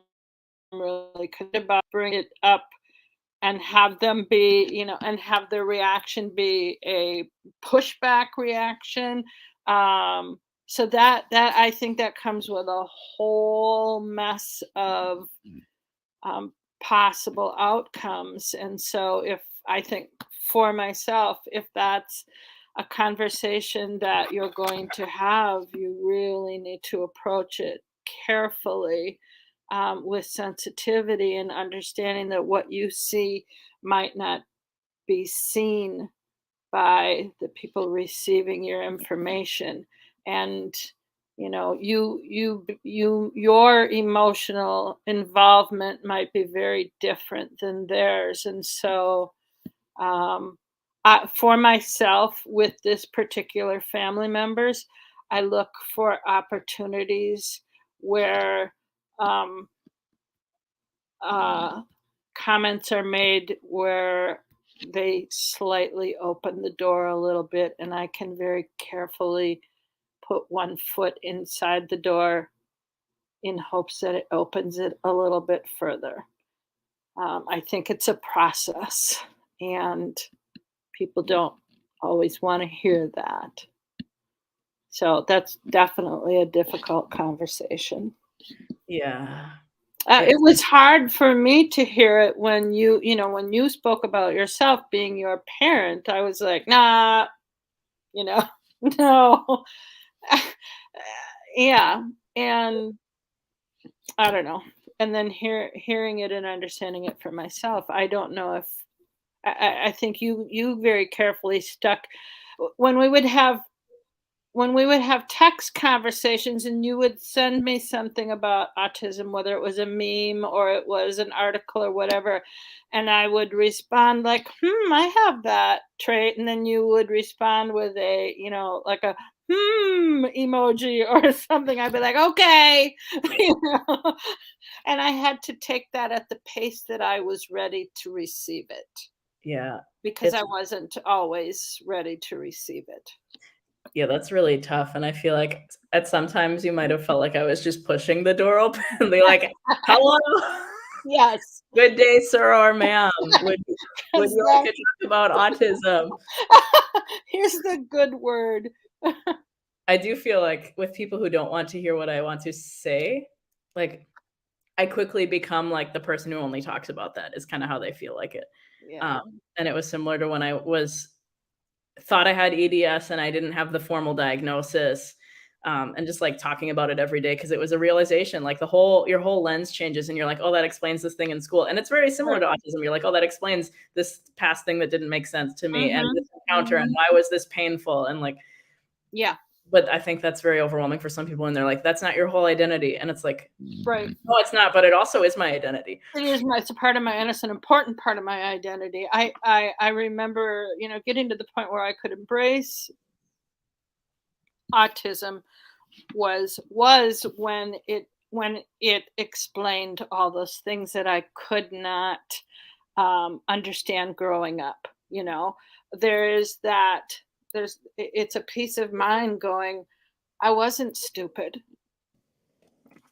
really concerned about bring it up and have them be, and have their reaction be a pushback reaction. So that I think that comes with a whole mess of possible outcomes. And so, if I think for myself, if that's a conversation that you're going to have, you really need to approach it carefully with sensitivity and understanding that what you see might not be seen by the people receiving your information. And your emotional involvement might be very different than theirs. And so um, for myself, with this particular family members, I look for opportunities where um, uh, comments are made where they slightly open the door a little bit, and I can very carefully put one foot inside the door in hopes that it opens it a little bit further. I think it's a process, and people don't always want to hear that. So that's definitely a difficult conversation. Yeah. It It's was hard for me to hear it when when you spoke about yourself being your parent. I was like, nah, you know, no. Yeah, and I don't know. And then hearing it and understanding it for myself, I don't know if I think you very carefully stuck when we would have text conversations and you would send me something about autism, whether it was a meme or it was an article or whatever, and I would respond like, I have that trait. And then you would respond with like a emoji or something. I'd be like, okay. you know? And I had to take that at the pace that I was ready to receive it yeah. because I It's wasn't always ready to receive it. yeah, that's really tough, and I feel like at sometimes you might have felt like I was just pushing the door open and be like, "Hello, Yes. good day, sir or ma'am. Would 'Cause you like that to talk about autism?" here's the good word. I do feel like with people who don't want to hear what I want to say, like, I quickly become, like, the person who only talks about that is kinda how they feel like it. Yeah. Um, and it was similar to when I was thought I had EDS and I didn't have the formal diagnosis, and just, like, talking about it every day because it was a realization, like, your whole lens changes, and you're like, "Oh, that explains this thing in school," and it's very similar Right. to autism. You're like, "Oh, that explains this past thing that didn't make sense to me, and Mhm. this encounter, and Mhm. why was this painful," and, like Yeah. but I think that's very overwhelming for some people, and they're like, "That's not your whole identity," and it's like, Right. "No, it's not, but it also is my identity." It's a part of my and it's an important part of my identity. I remember, getting to the point where I could embrace autism was when it explained all those things that I could not understand growing up. There is that. It's a piece of mind going. I wasn't stupid.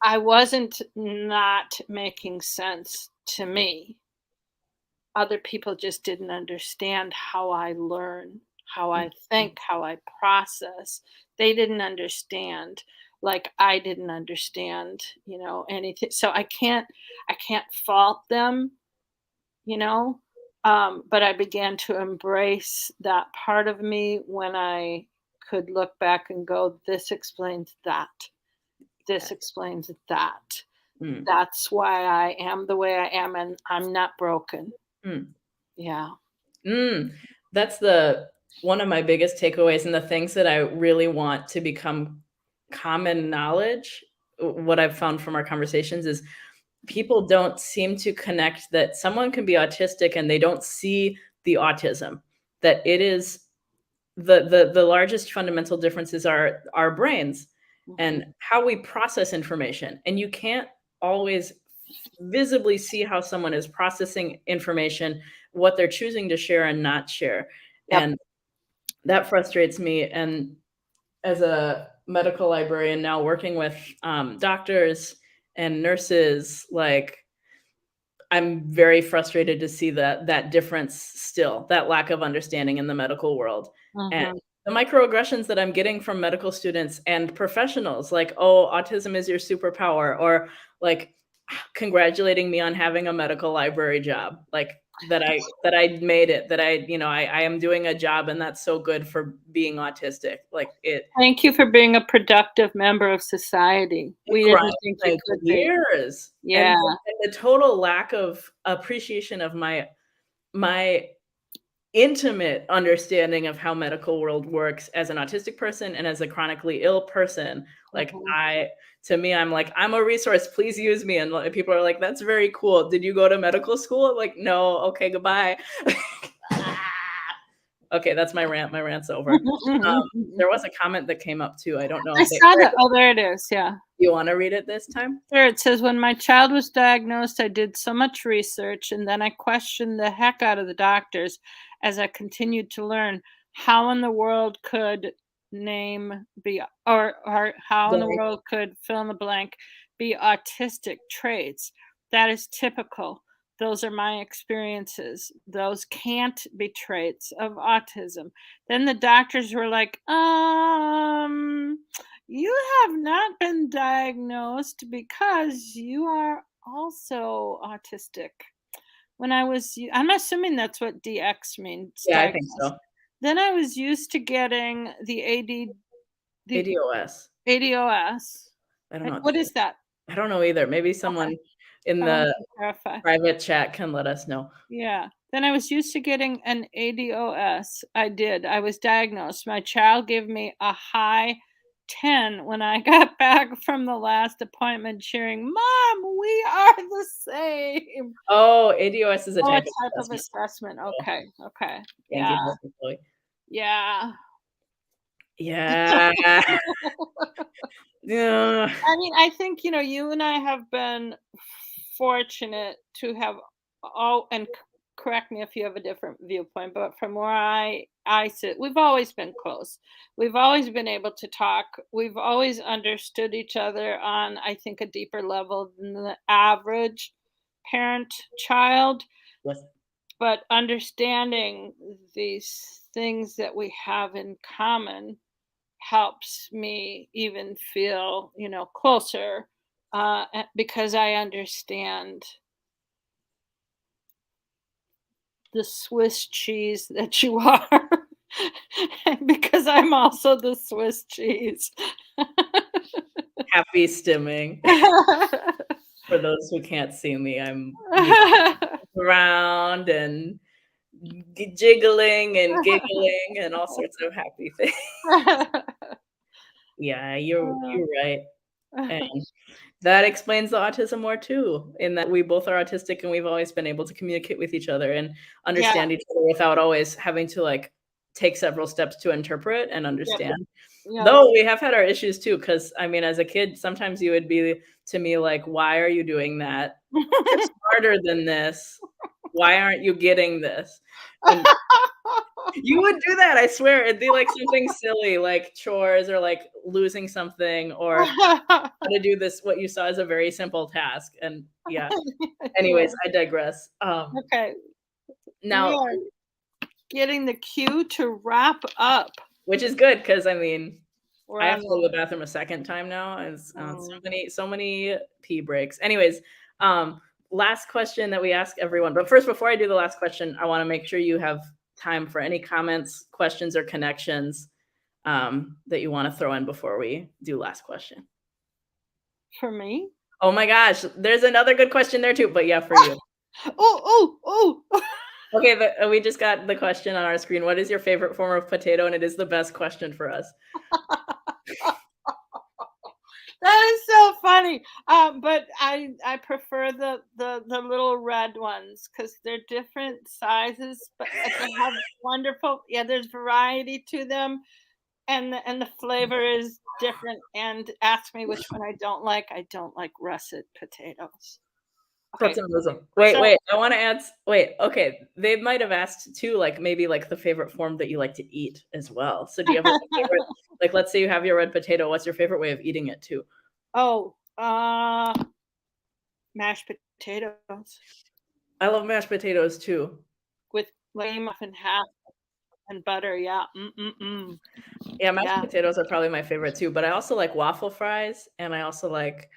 I wasn't not making sense to me. Other people just didn't understand how I learn, how I Mhm. think, how I process. They didn't understand like I didn't understand, anything. So I can't fault them, you know. But I began to embrace that part of me when I could look back and go, this explains that. This Yes. explains that. Mm, That's why I am the way I am, and I'm not broken. mm. Yeah. Mm, that's the one of my biggest takeaways and the things that I really want to become common knowledge. What I've found from our conversations is people don't seem to connect that someone can be autistic and they don't see the autism, that it is the largest fundamental differences are our brains Mhm. and how we process information, and you can't always visibly see how someone is processing information, what they're choosing to share and not share, Yep. and that frustrates me, and as a medical librarian now working with, doctors and nurses, like, I'm very frustrated to see that difference still, that lack of understanding in the medical world, and Mhm. the microaggressions that I'm getting from medical students and professionals, like, "Oh, autism is your superpower," or, like, congratulating me on having a medical library job, like, that I made it, that I am doing a job, and that's so good for being autistic. Like, it Thank you for being a productive member of society. it We grinds didn't think you my could be. gears, and Yeah. the total lack of appreciation of my intimate understanding of how medical world works as an autistic person and as a chronically ill person. Like, Mhm. to me, I'm like, "I'm a resource, please use me," and people are like, "That's very cool. Did you go to medical school?" I'm like, "No." "Okay, goodbye." Okay, that's my rant. My rant's over. There was a comment that came up too. I don't know I if they saw that. Oh, there it is, yeah. you wanna read it this time? There it says, "When my child was diagnosed, I did so much research, and then I questioned the heck out of the doctors as I continued to learn how in the world could name be or how in the Blank. world could fill in the blank be autistic traits. That is typical. Those are my experiences. Those can't be traits of autism." Then the doctors were like, you have not been diagnosed because you are also autistic. I'm assuming that's what DX means, Yeah, I think diagnosed. so. Then I was used to getting the ADOS. ADOS. I don't know what What that is is. that? I don't know either. Maybe Okay, someone in someone the can clarify. private chat can let us know. Yeah. Then I was used to getting an ADOS. I did. I was diagnosed. My child gave me a high 10 when I got back from the last appointment cheering, "Mom, we are the same." Oh, ADOS is a Oh, a type of type of assessment. assessment. Oh, Okay. Okay. thank you, Yeah. healthy Chloe. Yeah. Yeah. Yeah. I mean, I think, you and I have been fortunate to have all and correct me if you have a different viewpoint, but from where I sit, we've always been close. We've always been able to talk. We've always understood each other on, I think, a deeper level than the average parent child, Yes. but understanding these things that we have in common helps me even feel, closer, because I understand the Swiss cheese that you are. And because I'm also the Swiss cheese. Happy stimming. For those who can't see me, I'm around and jiggling and giggling and all sorts of happy things. Yeah, you're right, and that explains the autism more too, in that we both are autistic and we've always been able to communicate with each other and Yeah, understand each other without always having to, like, take several steps to interpret and yep, understand. yep. Though we have had our issues too, because I mean, as a kid, sometimes you would be to me like, "Why are you doing that? You're smarter than this. Why aren't you getting this?" And you would do that, I swear. It'd be like something silly, like chores or like losing something or how to do this what you saw as a very simple task, and yeah. Yeah, Anyways, I digress. okay. We Now are getting the cue to wrap up. which is good because I mean, We're I have on to go the to the bathroom a second time now, and mm, so many pee breaks. Anyways, last question that we ask everyone, but first, before I do the last question, I wanna make sure you have time for any comments, questions, or connections, that you wanna throw in before we do last question. for me. Oh my gosh, there's another good question there too, but yeah, for you. Oh, oh, oh. Okay, we just got the question on our screen. What is your favorite form of potato? And it is the best question for us. That is so funny. But I prefer the little red ones because they're different sizes, but they have wonderful. Yeah, there's variety to them, and the flavor is different. And ask me which one I don't like. I don't like russet potatoes. That's Okay, amazing. so Wait, I wanna add s wait, okay, they might have asked too, like, maybe, like, the favorite form that you like to eat as well. So do you have, like, a favorite like, let's say you have your red potato, what's your favorite way of eating it too? oh, mashed potatoes I love mashed potatoes too. with lame off in half and butter. Yeah, Yeah, mashed yeah. potatoes are probably my favorite too, but I also like waffle fries, and I also like,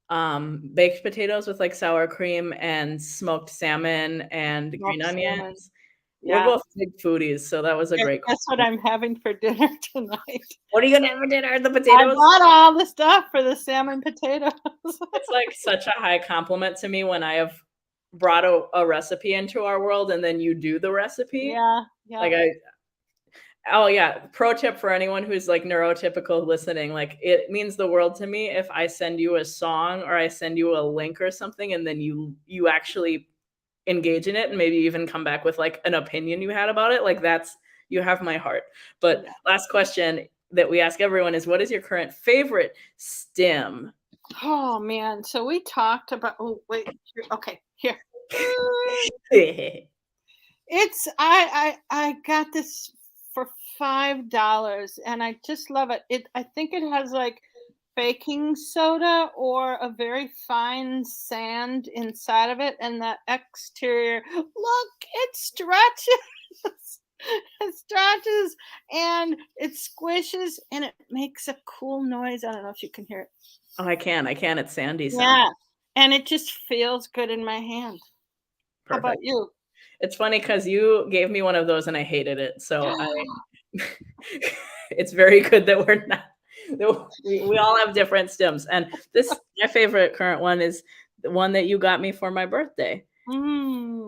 baked potatoes with like sour cream and smoked salmon and green Smoked salmon. onions. We're Yeah. both big foodies, so that was a great Guess what question. I'm having for dinner tonight? What are you gonna have for dinner? The I potatoes? bought all the stuff for the salmon potatoes. It's like such a high compliment to me when I have brought a recipe into our world and then you do the recipe. Yeah, yeah, Like oh yeah, pro tip for anyone who's like neurotypical listening, like it means the world to me if I send you a song or I send you a link or something and then you actually engage in it and maybe even come back with like an opinion you had about it. Like that's you have my heart. But yeah. last question that we ask everyone is what is your current favorite stim? Oh, man, so we talked about wait, here okay, here. It's I got this for $5 and I just love it. I think it has, like, baking soda or a very fine sand inside of it, and the exterior look, it stretches. It stretches, and it squishes, and it makes a cool noise. I don't know if you can hear it. Oh, I can. I can. It's sandy sound. Yeah, and it just feels good in my hand. How about Perfect. you? It's funny because you gave me one of those and I hated it. So it's very good that we're not that we all have different stims. And this my favorite current one is the one that you got me for my birthday.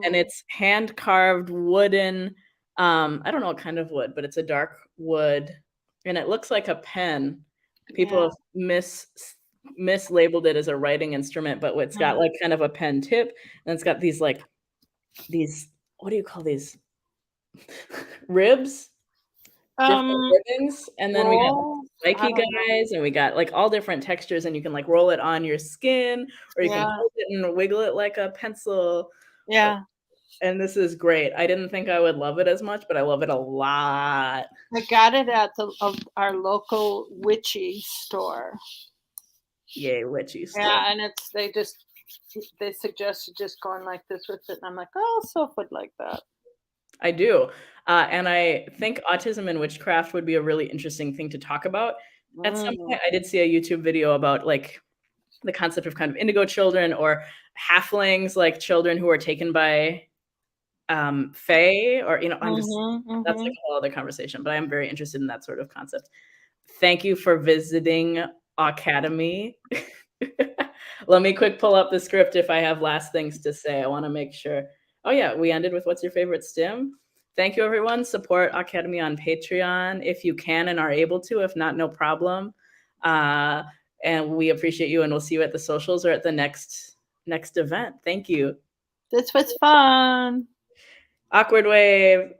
And Mm, it's hand carved wooden, I don't know what kind of wood, but it's a dark wood and it looks like a pen. People yeah, have mislabeled it as a writing instrument, but it's got mm. like kind of a pen tip and it's got these what do you call these? Ribs? Different Um, ribbons, and then we got like roll? I spiky don't know. guys, and we got, like, all different textures, and you can, like, roll it on your skin, or you can Yeah, hold it and wiggle it like a pencil, yeah. and this is great. I didn't think I would love it as much, but I love it a lot. I got it at our local witchy store. Yay, witchy store. Yeah, and they suggested just going like this with it, and I'm like, "Oh, Soph would like that." I do, and I think autism and witchcraft would be a really interesting thing to talk about. At some Mm, point, I did see a YouTube video about, like, the concept of kind of indigo children or halflings, like, children who are taken by fae or, I'm just mhm, that's like mhm. a whole other conversation, but I am very interested in that sort of concept. Thank you for visiting Aucademy. Let me quick pull up the script if I have last things to say. I wanna make sure. Oh, yeah, we ended with what's your favorite stim? Thank you, everyone. Support Aucademy on Patreon if you can and are able to. If not, no problem. Uh, and we appreciate you, and we'll see you at the socials or at the next event. Thank you. This was fun. Awkward wave.